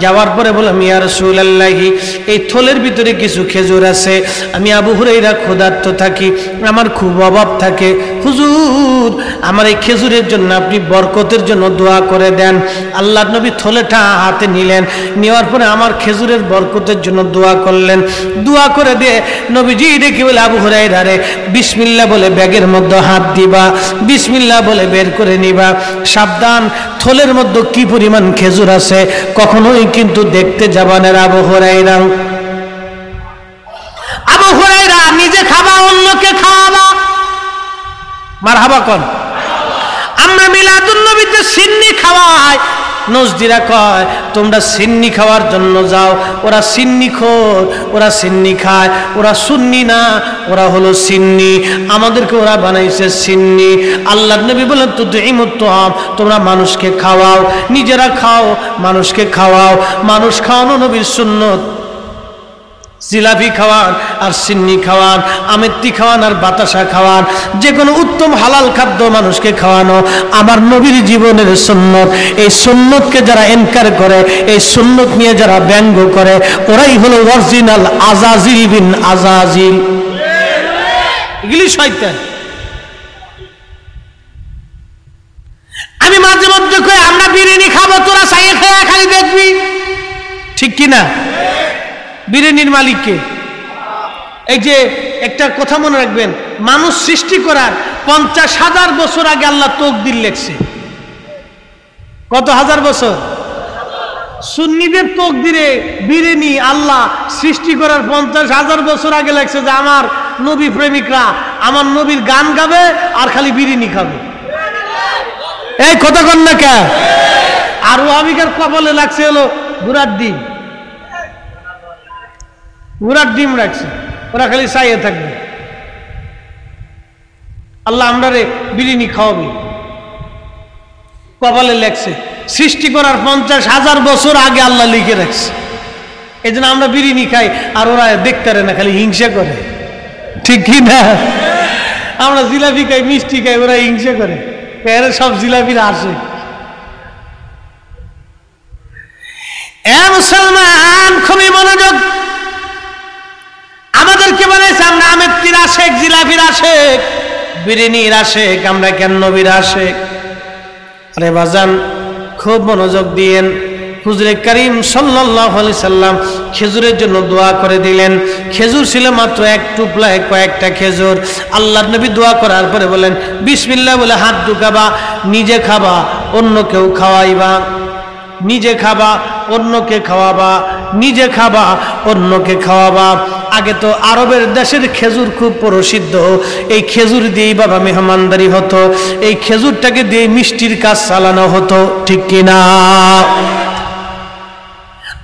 যাওয়ার পরে বললাম ইয়া রাসূলুল্লাহি এই থলের ভিতরে কিছু খেজুর আছে, আমি আবু হুরায়রা ক্ষুধার্ত থাকি, আমার খুব অভাব থাকে, হুজুর আমার এই খেজুরের জন্য আপনি বরকতের জন্য দোয়া করে দেন। আল্লাহর নবী থলেটা হাতে নিলেন, নেওয়ার পরে আমার খেজুরের বরকতের জন্য দোয়া করলেন। দোয়া করে দিয়ে নবীজি ডেকে বলে আবু হুরায়রা রে বিসমিল্লাহ বলে ব্যাগের মধ্যে হাত দিবা, বিসমিল্লাহ বলে বের করে নিবা, সাবধান থলের মধ্যে কি পরিমাণ খেজুর আছে কখনোই কিন্তু দেখতে যাবানা। আবু হুরায়রা নিজে খাবা, অন্যকে খাওয়াবা। মারহাবা কোন? আমরা মিলাদুন নবীতে সিন্নি খাওয়াই, নজদিরা কয় তোমরা সিন্নি খাওয়ার জন্য যাও, ওরা সিন্নি খোর, ওরা সিন্নি খায়, ওরা সুন্নি না, ওরা হলো সিন্নি, আমাদেরকে ওরা বানাইছে সিন্নি। আল্লাহর নবী বলেন তুতঈমুত তাআম, তোমরা মানুষকে খাওয়াও, নিজেরা খাও, মানুষকে খাওয়াও। মানুষ খাওয়ানো নবীর সুন্নত। জিলাপি খাওয়ান আর সিন্নি খাওয়ান, আমেত্তি খাওয়ান আর বাতাসা খাওয়ান, যে কোনো উত্তম হালাল খাদ্য মানুষকে খাওয়ানো আমার নবীর জীবনের সুন্নত। এই সুন্নতকে যারা ইনকার করে, এই সুন্নত নিয়ে যারা ব্যঙ্গ করে, ওরাই হলো অরিজিনাল আজাজিল বিন আজাজিল। এগুলি শয়তান। আমি মাঝে মধ্যে কই আমরা বিরিয়ানি খাবো, তোরা চাইয়ে খেয়ে খালি দেখবি, ঠিক কিনা? বিরিয়ানির মালিককে এই যে একটা কথা মনে রাখবেন, মানুষ সৃষ্টি করার 50,000 বছর আগে আল্লাহ তাকদীর লেখছে। কত হাজার বছর? সুন্নিদের তাকদীরে বিরিয়ানি আল্লাহ সৃষ্টি করার 50,000 বছর আগে লেখছে যে আমার নবী প্রেমিকরা আমার নবীর গান গাবে আর খালি বিরিয়ানি খাবে। এই কথা কন না কে? আর ওয়াহাবিকার কপালে লাগছে হলো ঘোড়ার ডিম, ঘোড়ার ডিম রাখছে, ওরা খালি চাইয়ে থাকবে আল্লাহ আমরা রে বিরিয়ানি খাওয়াবি। কপালে লেখছে, সৃষ্টি করার 50,000 বছর আগে আল্লাহ লিখে রাখছে। এই জন্য আমরা বিরিয়ানি খাই আর ওরা দেখতে পারে না, খালি হিংসা করে, ঠিক কি না? আমরা জিলাপি খাই, মিষ্টি খাই, ওরা হিংসা করে, এরা সব জিলাপিরা আসে। এ মুসলমান খুবই মনোযোগ, আমাদেরকে বলেছে আমরা আমেত্তির আশেক, জিলাপির আশেক, বিরিয়ানির আশেক, আমরা কেন নবীর আশেক? আরে বাজান খুব মনোযোগ দিয়েন। হুজুরে কারীম সাল্লাল্লাহু আলাইহি সাল্লাম খেজুরের জন্য দোয়া করে দিলেন। খেজুর ছিল মাত্র এক টুকরা, কয়েকটা খেজুর। আল্লাহর নবী দোয়া করার পরে বলেন বিসমিল্লাহ বলে হাত ঢুকাবা, নিজে খাবা, অন্যকেও খাওয়াইবা, নিজে খাবা, অন্যকে খাওয়াবা, নিজে খাবা, অন্যকে খাওয়াবা। আগে তো আরবের দেশের খেজুর খুব প্রসিদ্ধ, এই খেজুর দিয়েই বাবা মেহমানদারি হতো, এই খেজুরটাকে দিয়ে মিষ্টির কাজ চালানো হতো, ঠিক কিনা?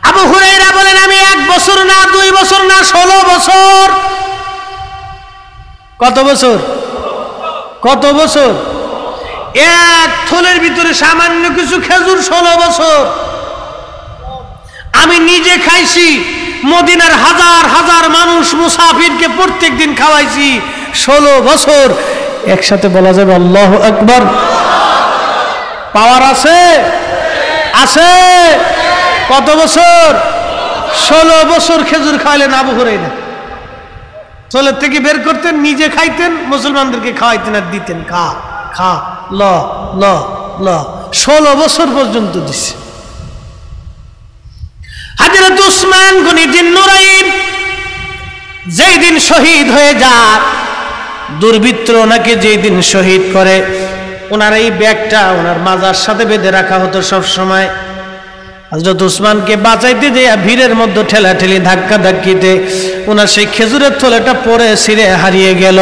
আবু হুরায়রা বলেন আমি 1 বছর না 2 বছর না 16 বছর। কত বছর? কত বছর? এক থলের ভিতরে সামান্য কিছু খেজুর 16 বছর আমি নিজে খাইছি। মদিনার হাজার হাজার মানুষ মুসাফিরকে প্রত্যেক দিন খাওয়াইছি 16 বছর। একসাথে বলা যাবে আল্লাহু আকবার। পাওয়ার আছে? আছে। কত বছর? 16 বছর খেজুর খাওয়াইলেন আবু হুরায়রা। থলের থেকে বের করতেন, নিজে খাইতেন, মুসলমানদেরকে খাওয়াইতেন আর দিতেন, খা খা, ল ল ল, 16 বছর পর্যন্ত দিছে। হযরত উসমান গনি দিন নুরাইন যেই দিন শহীদ হয়ে যায়, দুর্বৃত্ত ওনাকে যেই দিন শহীদ করে, ওনার এই ব্যাগটা ওনার মাজার সাথে বেঁধে রাখা হতো সব সময়। হযরত উসমানকে বাঁচাইতে যে ভিড়ের মধ্যে ঠেলাঠেলি ধাক্কা ধাক্কিতে ওনার সেই খেজুরের থলেটা পরে ছিঁড়ে হারিয়ে গেল।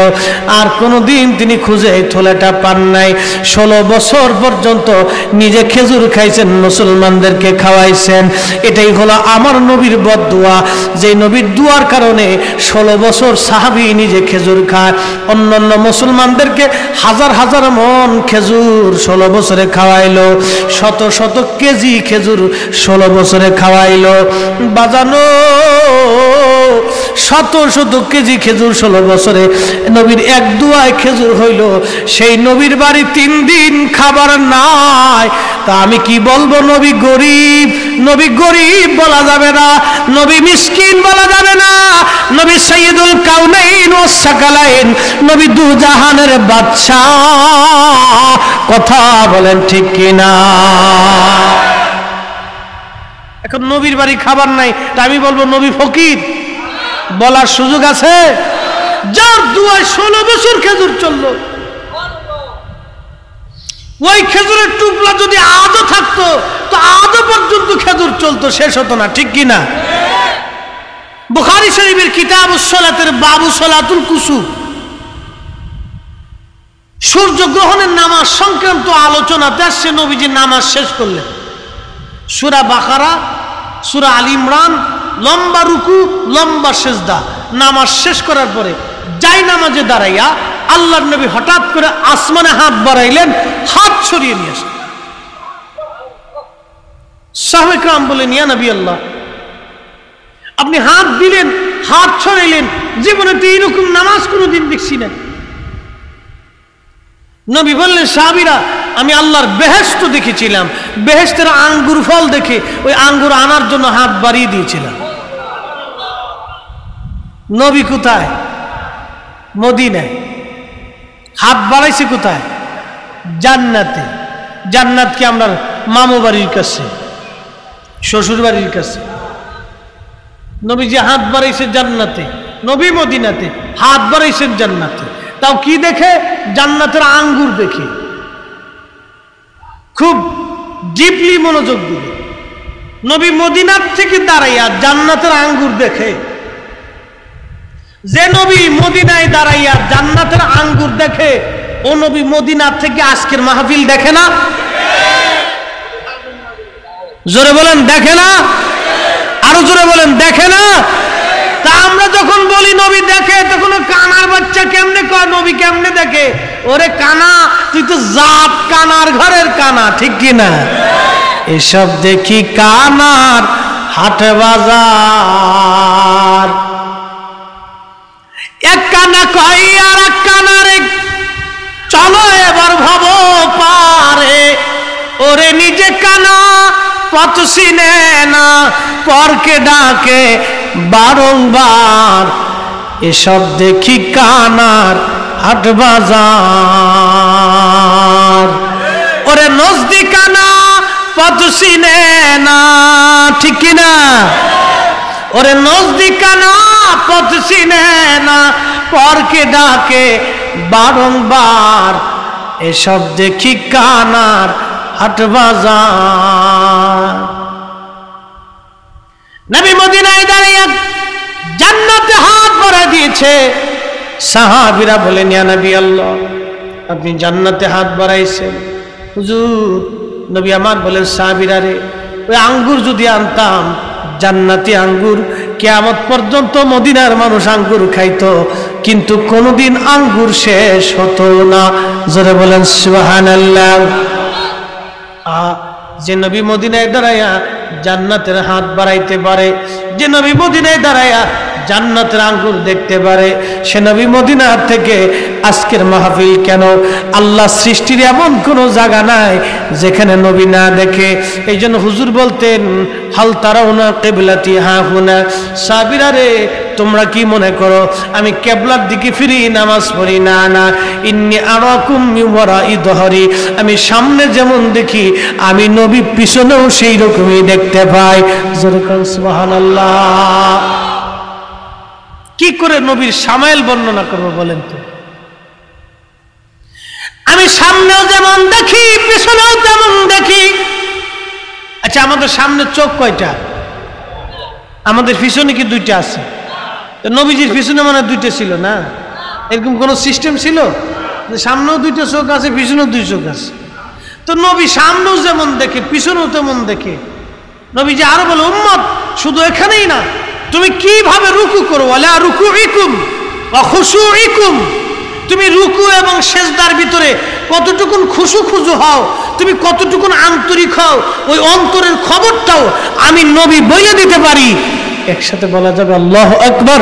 আর কোনোদিন তিনি খুঁজে এই থলেটা পান নাই। 16 বছর পর্যন্ত নিজে খেজুর খাইছেন, মুসলমানদেরকে খাওয়াইছেন। এটাই হলো আমার নবীর বদদুয়া, যে নবীর দুয়ার কারণে 16 বছর সাহাবী নিজে খেজুর খায়, অন্যান্য মুসলমানদেরকে হাজার হাজার মন খেজুর 16 বছরে খাওয়াইলো, শত শত কেজি খেজুর 16 বছরে খাওয়াইলো। বাজানো শত শত কেজি খেজুর 16 বছরে নবীর এক দুয়ায় খেজুর হইল। সেই নবীর বাড়ি 3 দিন খাবার নাই। তা আমি কি বলবো? নবী গরিব, নবী গরিব বলা যাবে না, নবী মিসকিন বলা যাবে না, নবী সাইয়্যিদুল কাউনাইন ওয়াস সাকালাইন, নবী দু জাহানের বাদশা। কথা বলেন ঠিক কিনা? এখন নবীর বাড়ি খাবার নাই, তা আমি বলবো নবী ফকির বলার সুযোগ আছে? যার দুয়ায় 16 বছর খেজুর চললো, ওই খেজুরের টুকরা যদি আজও থাকতো তো আজও পর্যন্ত খেজুর চলতো, শেষ হতো না, ঠিক কিনা? বুখারী শরীফের কিতাবুস সালাতের বাবু সালাতুল কুসুফ, সূর্য গ্রহণের নামাজ সংক্রান্ত আলোচনাতে আসছে। নবীজি নামাজ শেষ করলেন, সূরা বাকারা, সূরা আল ইমরান, লম্বা রুকু, লম্বা সেজদা। নামাজ শেষ করার পরে যাই নামাজে দাঁড়াইয়া আল্লাহর নবী হঠাৎ করে আসমানে হাত বাড়াইলেন, হাত সরিয়ে নিয়ে আসলেন। সাহাবায়ে কেরাম বলেন, ইয়া নবী আল্লাহ, আপনি হাত দিলেন, হাত ছড়াইলেন, জীবনে তো এইরকম নামাজ কোনোদিন দেখছি না। নবী বললেন, সাহাবীরা, আমি আল্লাহর বেহেশত দেখেছিলাম, বেহেশতের আঙ্গুর ফল দেখে ওই আঙ্গুর আনার জন্য হাত বাড়িয়ে দিয়েছিলাম। নবী কোথায়? মদিনায়। হাত বাড়াইছে কোথায়? জান্নাতে। জান্নাত কি আমরা মামু বাড়ির কাছে, শ্বশুর বাড়ির কাছে? নবী যে হাত বাড়াইছে জান্নাতে, নবী মদিনাতে, হাত বাড়াইছেন জান্নাতে। তাও কি দেখে? জান্নাতের আঙ্গুর দেখে। খুব ডিপলি মনোযোগ দিবে। নবী মদিনার থেকে দাঁড়াইয়া জান্নাতের আঙ্গুর দেখে। যে নবী মদিনায় দাঁড়াইয়া জান্নাতের আঙ্গুর দেখে, ও নবী মদিনার থেকে আজকের মাহফিল দেখে না? জোরে বলেন, দেখে না? আরো জোরে বলেন, দেখে না? তা আমরা যখন বলি নবী দেখে, তখন কানার বাচ্চা কেমনে কয় নবী কেমনে দেখে? ওরে কানা, তুই তো জাত কানার ঘরের কানা, ঠিক কিনা? এসব দেখি কানার হাট বাজার। এক কানা কয় আর এক কানারে, চলো এবার ভব পারে। ওরে নিজে কানা, পথ চিনে না, পরকে ডাকে বারংবার। এসব দেখি কানার হাট বাজার। ওরে নজদি কানা, পথ চিনে না, ঠিক কিনা? ওরে নজদি কানা, পথ চিনে না, পরকে ডাকে বারংবার। এসব দেখি কানার হাট বাজার। নবী মদিনায় দাঁড়িয়ে জান্নাতে হাত বাড়ায় দিয়েছে। সাহাবীরা বলেন, ইয়া নবী আল্লাহ, আপনি জান্নাতে হাত বাড়াইছেন। হুজুর, নবী আমার বলেন, সাহাবীরা রে, ওই আঙ্গুর যদি আনতাম, জান্নাতি আঙ্গুর, কিয়ামত পর্যন্ত মদিনার মানুষ আঙ্গুর খাইতো, কিন্তু কোনোদিন আঙ্গুর শেষ হতো না। জোরে বলেন সুবহানাল্লাহ। যে নবী মদিনায় দাঁড়াইয়া জান্নাতের হাত বাড়াইতে পারে, যে নবী মদিনায় দাঁড়াইয়া জান্নাতের আঙ্গুর দেখতে পারে, সে নবী মদিনার থেকে আজকের মাহফিল কেন? আল্লাহ সৃষ্টির এমন কোন জায়গা নাই যেখানে নবী না দেখে। এই জন্য হুজুর বলতেন, হাল তারাউনা কিবলাতি হাহুনা। সাহাবীরা রে, তোমরা কি মনে করো আমি কিবলার দিকে ফিরি নামাজ পড়ি? না না, ইন্নী আরাকুম মিন ওয়ারাই যহরি। আমি সামনে যেমন দেখি, আমি নবী পিছনেও সেই রকমই দেখতে পাই। জোরে কোন সুবহানাল্লাহ। কি করে নবীর শামাইল বর্ণনা করবো বলেন তো? আমি সামনেও যেমন দেখি, পিছনেও তেমন দেখি। আচ্ছা, আমাদের সামনে চোখ কয়টা? আমাদের পিছনে কি দুইটা আছে? তো নবীজির পিছনে মানে দুইটা ছিল না? এরকম কোন সিস্টেম ছিল? সামনেও দুইটা চোখ আছে, পিছনেও দুই চোখ আছে। তো নবী সামনেও যেমন দেখে, পিছনেও তেমন দেখে। নবীজি আরো বলে, উম্মত, শুধু এখানেই না, তুমি কিভাবে রুকু করো, ওয়ালা রুকুইকুম ওয়া খুশুইকুম, তুমি রুকু এবং সেজদার ভিতরে কতটুকুন খুশু হও, তুমি কতটুকুন আন্তরিক হও, ওই অন্তরের খবরটাও আমি নবী বলে দিতে পারি। একসাথে বলা যাবে আল্লাহু আকবার।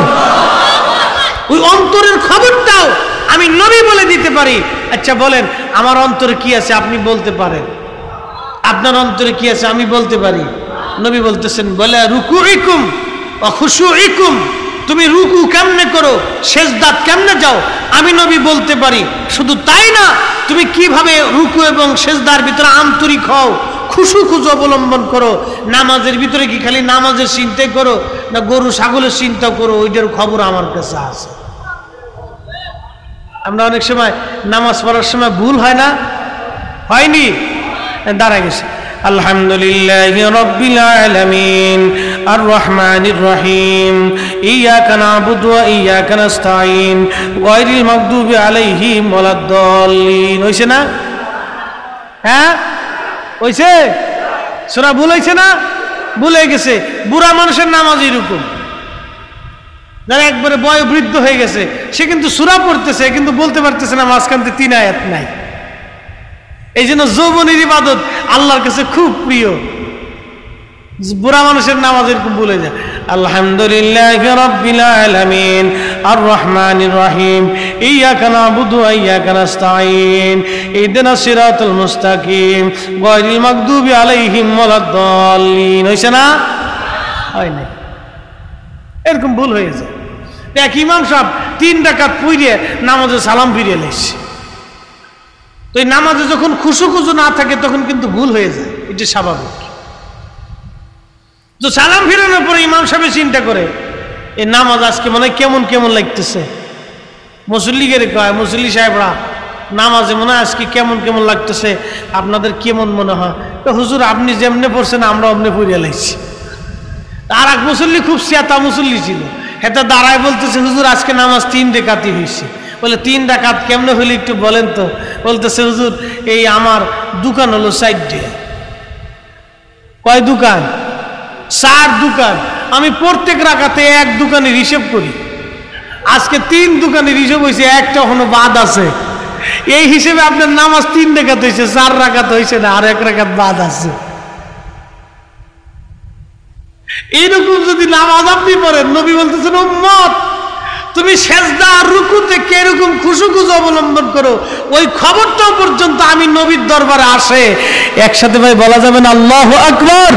ওই অন্তরের খবরটাও আমি নবী বলে দিতে পারি। আচ্ছা বলেন, আমার অন্তরে কি আছে আপনি বলতে পারেন? আপনার অন্তরে কি আছে আমি বলতে পারি? নবী বলতেছেন, বলে রুকুইকুম ওয়া খুশুইকুম, তুমি রুকু কেমনে করো, সেজদাত কেমনে যাও, আমি নবী বলতে পারি। শুধু তাই না, তুমি কিভাবে রুকু এবং সেজদার ভিতরে আন্তরিক হও, খুশু অবলম্বন করো। নামাজের ভিতরে কি খালি নামাজের চিন্তা করো, না গরু ছাগলের চিন্তা করো, ওইটার খবর আমার কাছে আছে। আমরা অনেক সময় নামাজ পড়ার সময় ভুল হয় না? হয়নি? দাঁড়া গেছে। আলহামদুলিল্লাহি রাব্বিল আলামিন আর রহমানির রহিম ইয়্যাকা না'বুদু ওয়া ইয়্যাকা নাস্তাঈন গায়রিল মাগদুবি আলাইহিম ওয়ালাদ-দাল্লিন। হইছে না? হ্যাঁ হইছে? সূরা ভুল হয়েছে না? ভুলে গেছে। বুড়া মানুষের নামাজ এরকম, যারা একবারে বয়োবৃদ্ধ হয়ে গেছে সে কিন্তু সূরা পড়তেছে কিন্তু বলতে পারতেছে না, মাঝখানতে 3 আয়াত নাই। এই জন্য যৌবনের ইবাদত আল্লাহর কাছে খুব প্রিয়। বুড়া মানুষের নামাজ এরকম ভুলে যায়। আলহামদুলিল্লাহি রাব্বিল আলামিন আর রহমানির রহিম ইয়্যাকা না'বুদু ওয়া ইয়্যাকা নাস্তাঈন ইহদিনাস সিরাতাল মুস্তাকিম গায়রিল মাগদুবি আলাইহিম ওয়ালাদ-দাল্লিন। হইছে না? হয় না, এরকম ভুল হয়ে যায়। এক ইমাম সাহেব 3 রাকাত পড়ে নামাজে সালাম ফিরিয়ে লাইছে। তো এই নামাজে যখন খুশু না থাকে তখন কিন্তু ভুল হয়ে যায়, এটা স্বাভাবিক। তো সালাম ফিরানোর পরে ইমাম সাহেব চিন্তা করে এই নামাজ আজকে মনে হয় কেমন কেমন লাগতেছে। মুসল্লিগের কয়, মুসল্লি সাহেবরা নামাজে মনে হয় আজকে কেমন কেমন লাগতেছে, আপনাদের কেমন মনে হয়? তো হুজুর আপনি যেমনে পড়ছেন আমরা অমনে পড়িয়া লাইছি। আর এক মুসল্লি খুব সিয়াতা মুসল্লি ছিল, হেটা দাঁড়ায় বলতেছে হুজুর আজকে নামাজ 3 রাকাতই হয়েছে। বলে 3 রাকাত কেমনে হইলে একটু বলেন তো? বলতেছে হুজুর এই আমার দোকান হলো 4টে। কয় দোকান? 4 দোকান। আমি প্রত্যেক রাকাতে 1 দোকানের হিসেব করি। আজকে 3 দোকানের হিসেব হয়েছে, একটা এখনো বাদ আছে। এই হিসেবে আপনার নামাজ 3 রাকাত হয়েছে, 4 রাকাত হয়েছে না, আর 1 রাকাত বাদ আছে। এইরকম যদি নামাজ আপনি পড়েন, নবী বলতেছেন উম্মত তুমি সেজদা আর রুকুতে কিরকম খুশুখুশু অবলম্বন করো, ওই খবরটাও পর্যন্ত আমি নবীর দরবারে আসে। একসাথে ভাই বলা যাবে না আল্লাহু আকবার?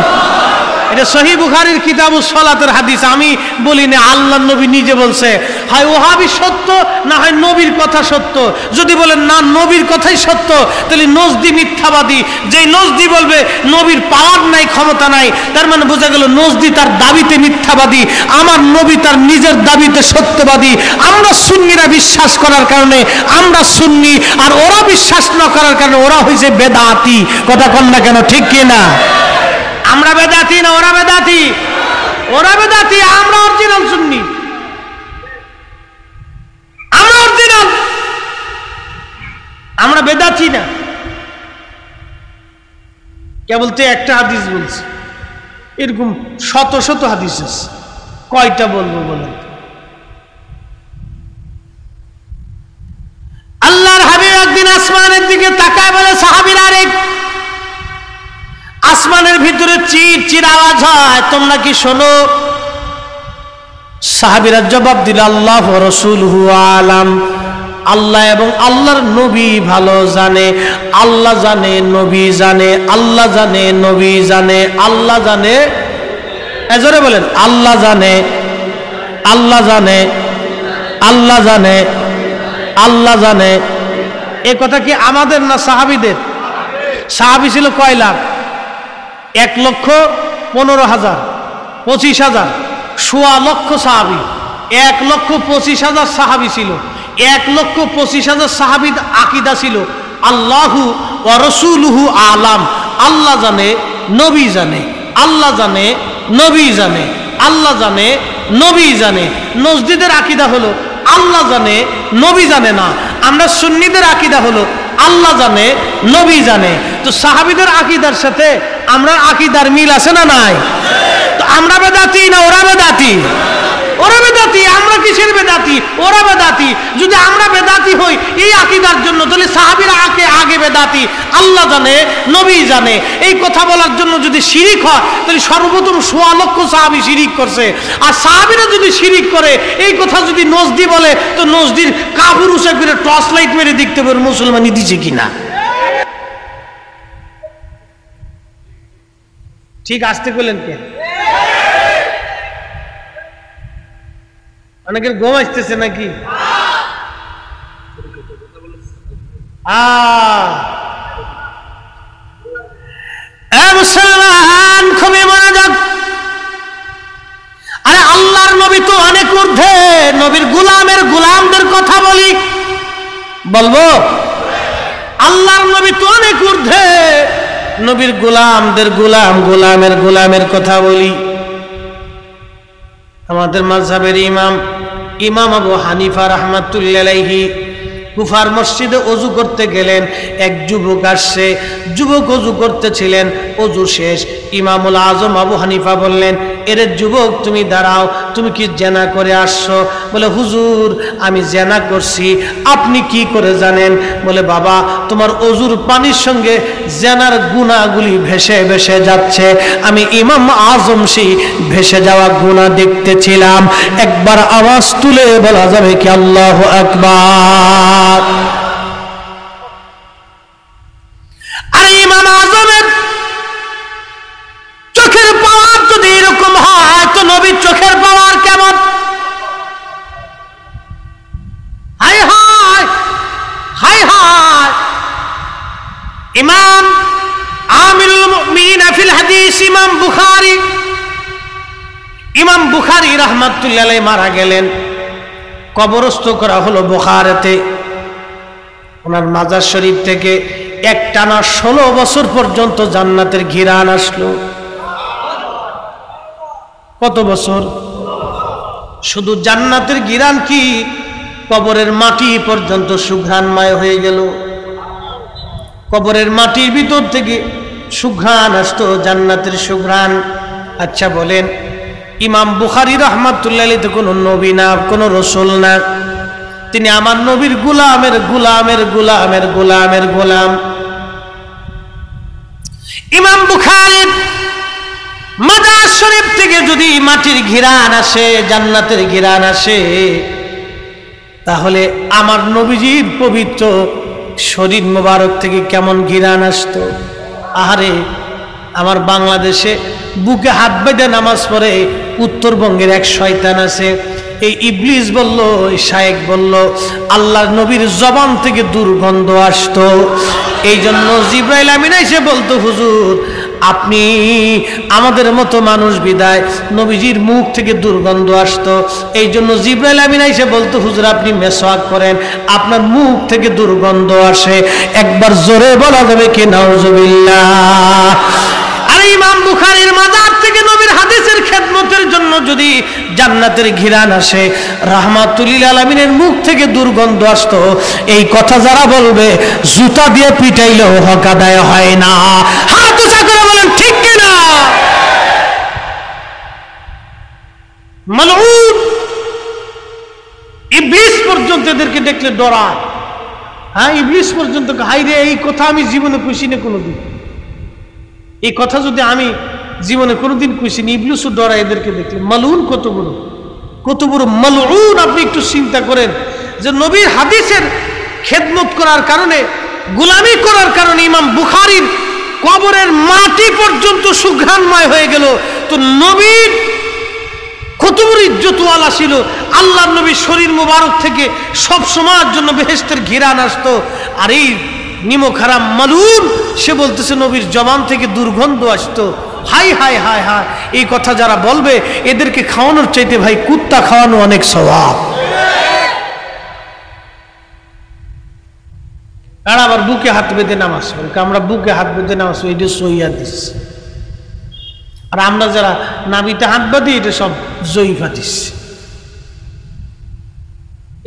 এটা সহিহ বুখারীর কিতাবুস সালাতের হাদিস, আমি বলি না, আল্লাহর নবী নিজে বলছে। হয় ওহাবি সত্য, না হয় নবীর কথা সত্য। যদি বলেন না নবীর কথাই সত্য, তাহলে নজদি মিথ্যাবাদী। যেই নজদি বলবে নবীর পাওয়ার নাই, ক্ষমতা নাই, তার মানে বোঝা গেল নজদি তার দাবিতে মিথ্যাবাদী, আমার নবী তার নিজের দাবিতে সত্যবাদী। আমরা সুন্নিরা বিশ্বাস করার কারণে আমরা সুন্নি, আর ওরা বিশ্বাস না করার কারণে ওরা হয়েছে বেদাতি। কথা কন না কেন? ঠিক কি না? আমরা বেদাতি না ওরা বেদাতি? ওরা বেদাতি, আমরা অরিজিনাল সুন্নি, আমরা অরিজিনাল, আমরা বেদাতি না। কেবল তো একটা হাদিস বলছি, এরকম শত শত হাদিস আছে, কয়টা বলবো বলেন? আল্লাহর হাবিব একদিন আসমানের দিকে তাকায় বলে, সাহাবীরা রে আসমানের ভিতরে চির চির আওয়াজ হয়, তোমরা কি শোনো? সাহাবীরা জবাব দিল আল্লাহ ওয়া রাসূলুহু আলাম, আল্লাহ এবং আল্লাহর নবী ভালো জানে। আল্লাহ জানে, নবী জানে, আল্লাহ জানে, নবী জানে, আল্লাহ জানে। এজোরে বলেন আল্লাহ জানে, আল্লাহ জানে, আল্লাহ জানে, আল্লাহ জানে। এ কথা কি আমাদের না সাহাবীদের? সাহাবী ছিল কয় লাখ? 1,15,000, 25,000, 1.25 লক্ষ সাহাবী। 1,25,000 সাহাবী ছিল। 1,25,000 সাহাবীর আকীদা ছিল আল্লাহু ওয়া রাসূলুহু আলাম, আল্লাহ জানে, নবী জানে, আল্লাহ জানে, নবী জানে, আল্লাহ জানে, নবী জানে। নজদীদের আকীদা হলো আল্লাহ জানে, নবী জানে না। আমরা সুন্নিদের আকীদা হলো আল্লাহ জানে, নবী জানে। তো সাহাবীদের আকীদার সাথে আমরা আকীদার মিল আছে না নাই? তো আমরা বেদাতি না ওরা বেদাতি? ওরা বেদাতি, আমরা কিসের বেদাতি? ওরা বেদাতি। যদি আমরা বেদাতি হই এই আকীদার জন্য, তাহলে সাহাবীরা আগে বেদাতি, আল্লাহ জানে, নবী জানে। এই কথা বলার জন্য যদি শিরিক হয়, তাহলে সর্বপ্রথম 1.25 লক্ষ সাহাবী শিরিক করছে। আর সাহাবীরা যদি শিরিক করে, এই কথা যদি নজদি বলে, তো নজদির কাবুর উঁচা করে টর্চ লাইট মেরে দেখতে পারে মুসলমানি দিছে কিনা। ঠিক আসতে করলেন কে? অনেকের ঘুম আসতেছে নাকি? মুসলমান খুবই মনোযোগ। আরে আল্লাহর নবী তো অনেক ঊর্ধ্বে, নবীর গোলামদের কথা বলি, বলবো? আল্লাহর নবী তো অনেক ঊর্ধ্বে, নবীর গোলামের কথা বলি। আমাদের মাযহাবের ইমাম আবু হানিফা রাহমাতুল্লাহি আলাইহি কুফার মসজিদে ওযু করতে গেলেন, এক যুবক আসছে, যুবক ওযু করতেছিলেন, ওযু শেষ, ইমামুল আজম আবু হানিফা বললেন, এরে যুবক তুমি দাঁড়াও, তুমি কি জেনা করে আসছো? বলে হুজুর আমি জেনা করছি। আপনি কি করে জানেন? বলে বাবা তোমার ওযুর পানির সঙ্গে জেনার গুনাহগুলি ভেসে ভেসে যাচ্ছে, আমি ইমাম আজম সেই ভেসে যাওয়া গুনাহ দেখতেছিলাম। একবার আওয়াজ তুলে বলা যাবে কি আল্লাহু আকবার? আর ইমাম আজমের চোখের পাওয়ার যদি এরকম হয় তো নবীর চোখের পাওয়ার কেমন? হায় হায় হায় হায়। ইমাম আমিরুল মুমিনিন ফিল হাদিস ইমাম বুখারী রাহমাতুল্লাহি আলাইহি মারা গেলেন, কবরস্থ করা হলো বুখারীতে। ওনার মাজার শরীফ থেকে একটানা 16 বছর পর্যন্ত জান্নাতের ঘিরান আসলো। কত বছর? শুধু জান্নাতের ঘিরান কি, কবরের মাটি পর্যন্ত সুঘ্রাণময় হয়ে গেল। কবরের মাটির ভিতর থেকে সুঘ্রাণ আসতো, জান্নাতের সুঘ্রাণ। আচ্ছা বলেন, ইমাম বুখারী রাহমাতুল্লাহি আলাইহি তো কোনো নবী না, কোনো রাসূল না, তিনি আমার নবীর গোলামের গোলামের গোলামের গোলামের গোলাম। ইমাম বুখারীর মাজার শরীফ থেকে যদি মাটির ঘিরান আসে, জান্নাতের ঘিরান আসে, তাহলে আমার নবীজির পবিত্র শরীর মোবারক থেকে কেমন ঘিরান আসতো। আহারে আমার বাংলাদেশে বুকে হাত বেঁধে নামাজ পড়ে উত্তরবঙ্গের এক শয়তান আছে, এই ইবলিস বলল, এই শায়েক বলল, আল্লাহর নবীর জবান থেকে দুর্গন্ধ আসতো। এই জন্য জিবরাইল আমিন এসে বলতো, হুজুর আপনি আমাদের মতো মানুষ বিদায় নবীজির মুখ থেকে দুর্গন্ধ আসতো। এই জন্য জিবরাইল আমিন এসে বলতো, হুজুর আপনি মেসওয়াক করেন, আপনার মুখ থেকে দুর্গন্ধ আসে। একবার জোরে বলা যাবে কি নাউজুবিল্লাহ? আর ইমাম বুখারীর মাজার থেকে নবীর হাদিসের খেদমতের জন্য যদি জান্নাতের ঘিরান আসে, রাহমাতুল লিল আলামিনের মুখ থেকে দুর্গন্ধ আসতো, এই কথা যারা বলবে জুতা দিয়ে পিটাইলেও হক আদায় হয় না। হাত উঁচা করে বলেন ঠিক কিনা? মালউন ইবলিস পর্যন্ত এদেরকে দেখলে ডরায়। হ্যাঁ, ইবলিস পর্যন্ত, হাই রে এই কথা আমি জীবনে খুশি না কোনোদিন, এই কথা যদি আমি জীবনে কোনোদিন খুশি নি, ইবলিসও ডরায় এদেরকে দেখলে। মালউন কত বড়, কত বড় মালউন! আপনি একটু চিন্তা করেন যে নবীর হাদিসের খেদমত করার কারণে, গোলামি করার কারণে ইমাম বুখারীর কবরের মাটি পর্যন্ত সুঘ্রাণময় হয়ে গেল। তো নবীর কত বড় ইজ্জতওয়ালা ছিল। আল্লাহর নবীর শরীর মুবারক থেকে সব সময়ের জন্য বেহেশতের ঘিরান আসতো। আর এই নিমক হারাম মালউন সে বলতেছে নবীর জবান থেকে দুর্গন্ধ আসতো। হাই হাই হাই হাই, এই কথা যারা বলবে এদেরকে খাওয়ানোর চাইতে ভাই কুত্তা খাওয়ানো অনেক সওয়াব। আর আবার বুকে হাত বেঁধে নামাজ পড়ে, আমরা বুকে হাত বেঁধে নামাজ পড়ি, এটা সহিহ হাদিস। আর আমরা যারা নাভিতে হাত বাঁধি, এটা সব জয়ীফ হাদিস।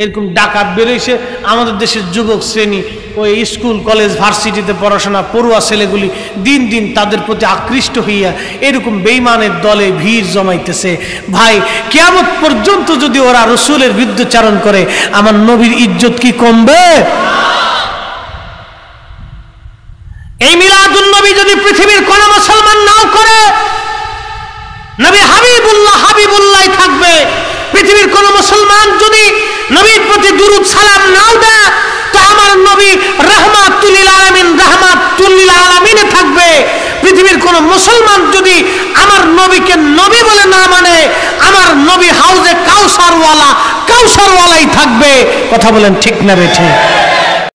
এরকম ডাকাত বেরোইছে আমাদের দেশের যুবক শ্রেণী, ওই স্কুল কলেজ ভার্সিটিতে পড়াশোনা পড়ুয়া ছেলেগুলি দিন দিন তাদের প্রতি আকৃষ্ট হইয়া এরকম বেঈমানের দলে ভিড় জমাইতেছে। ভাই কিয়ামত পর্যন্ত যদি ওরা রাসূলের বিরুদ্ধাচরণ করে, আমার নবীর ইজ্জত কি কমবে? এই মিলাদুন নবী যদি পৃথিবীর কোন মুসলমান নাও করে, নবী হাবিবুল্লাহ হাবিবুল্লাহ থাকবে। পৃথিবীর কোন মুসলমান যদি নবীর প্রতি দুরূদ সালাম নাও দেয়, তো আমার নবী রাহমাতুল লিল আলামিন রাহমাতুল লিল আলামিনে থাকবে। পৃথিবীর কোন মুসলমান যদি আমার নবীকে নবী বলে না মানে, আমার নবী হাউজে কাউসারওয়ালা কাউসারওয়ালাই থাকবে। কথা বলেন ঠিক না বেঠিক?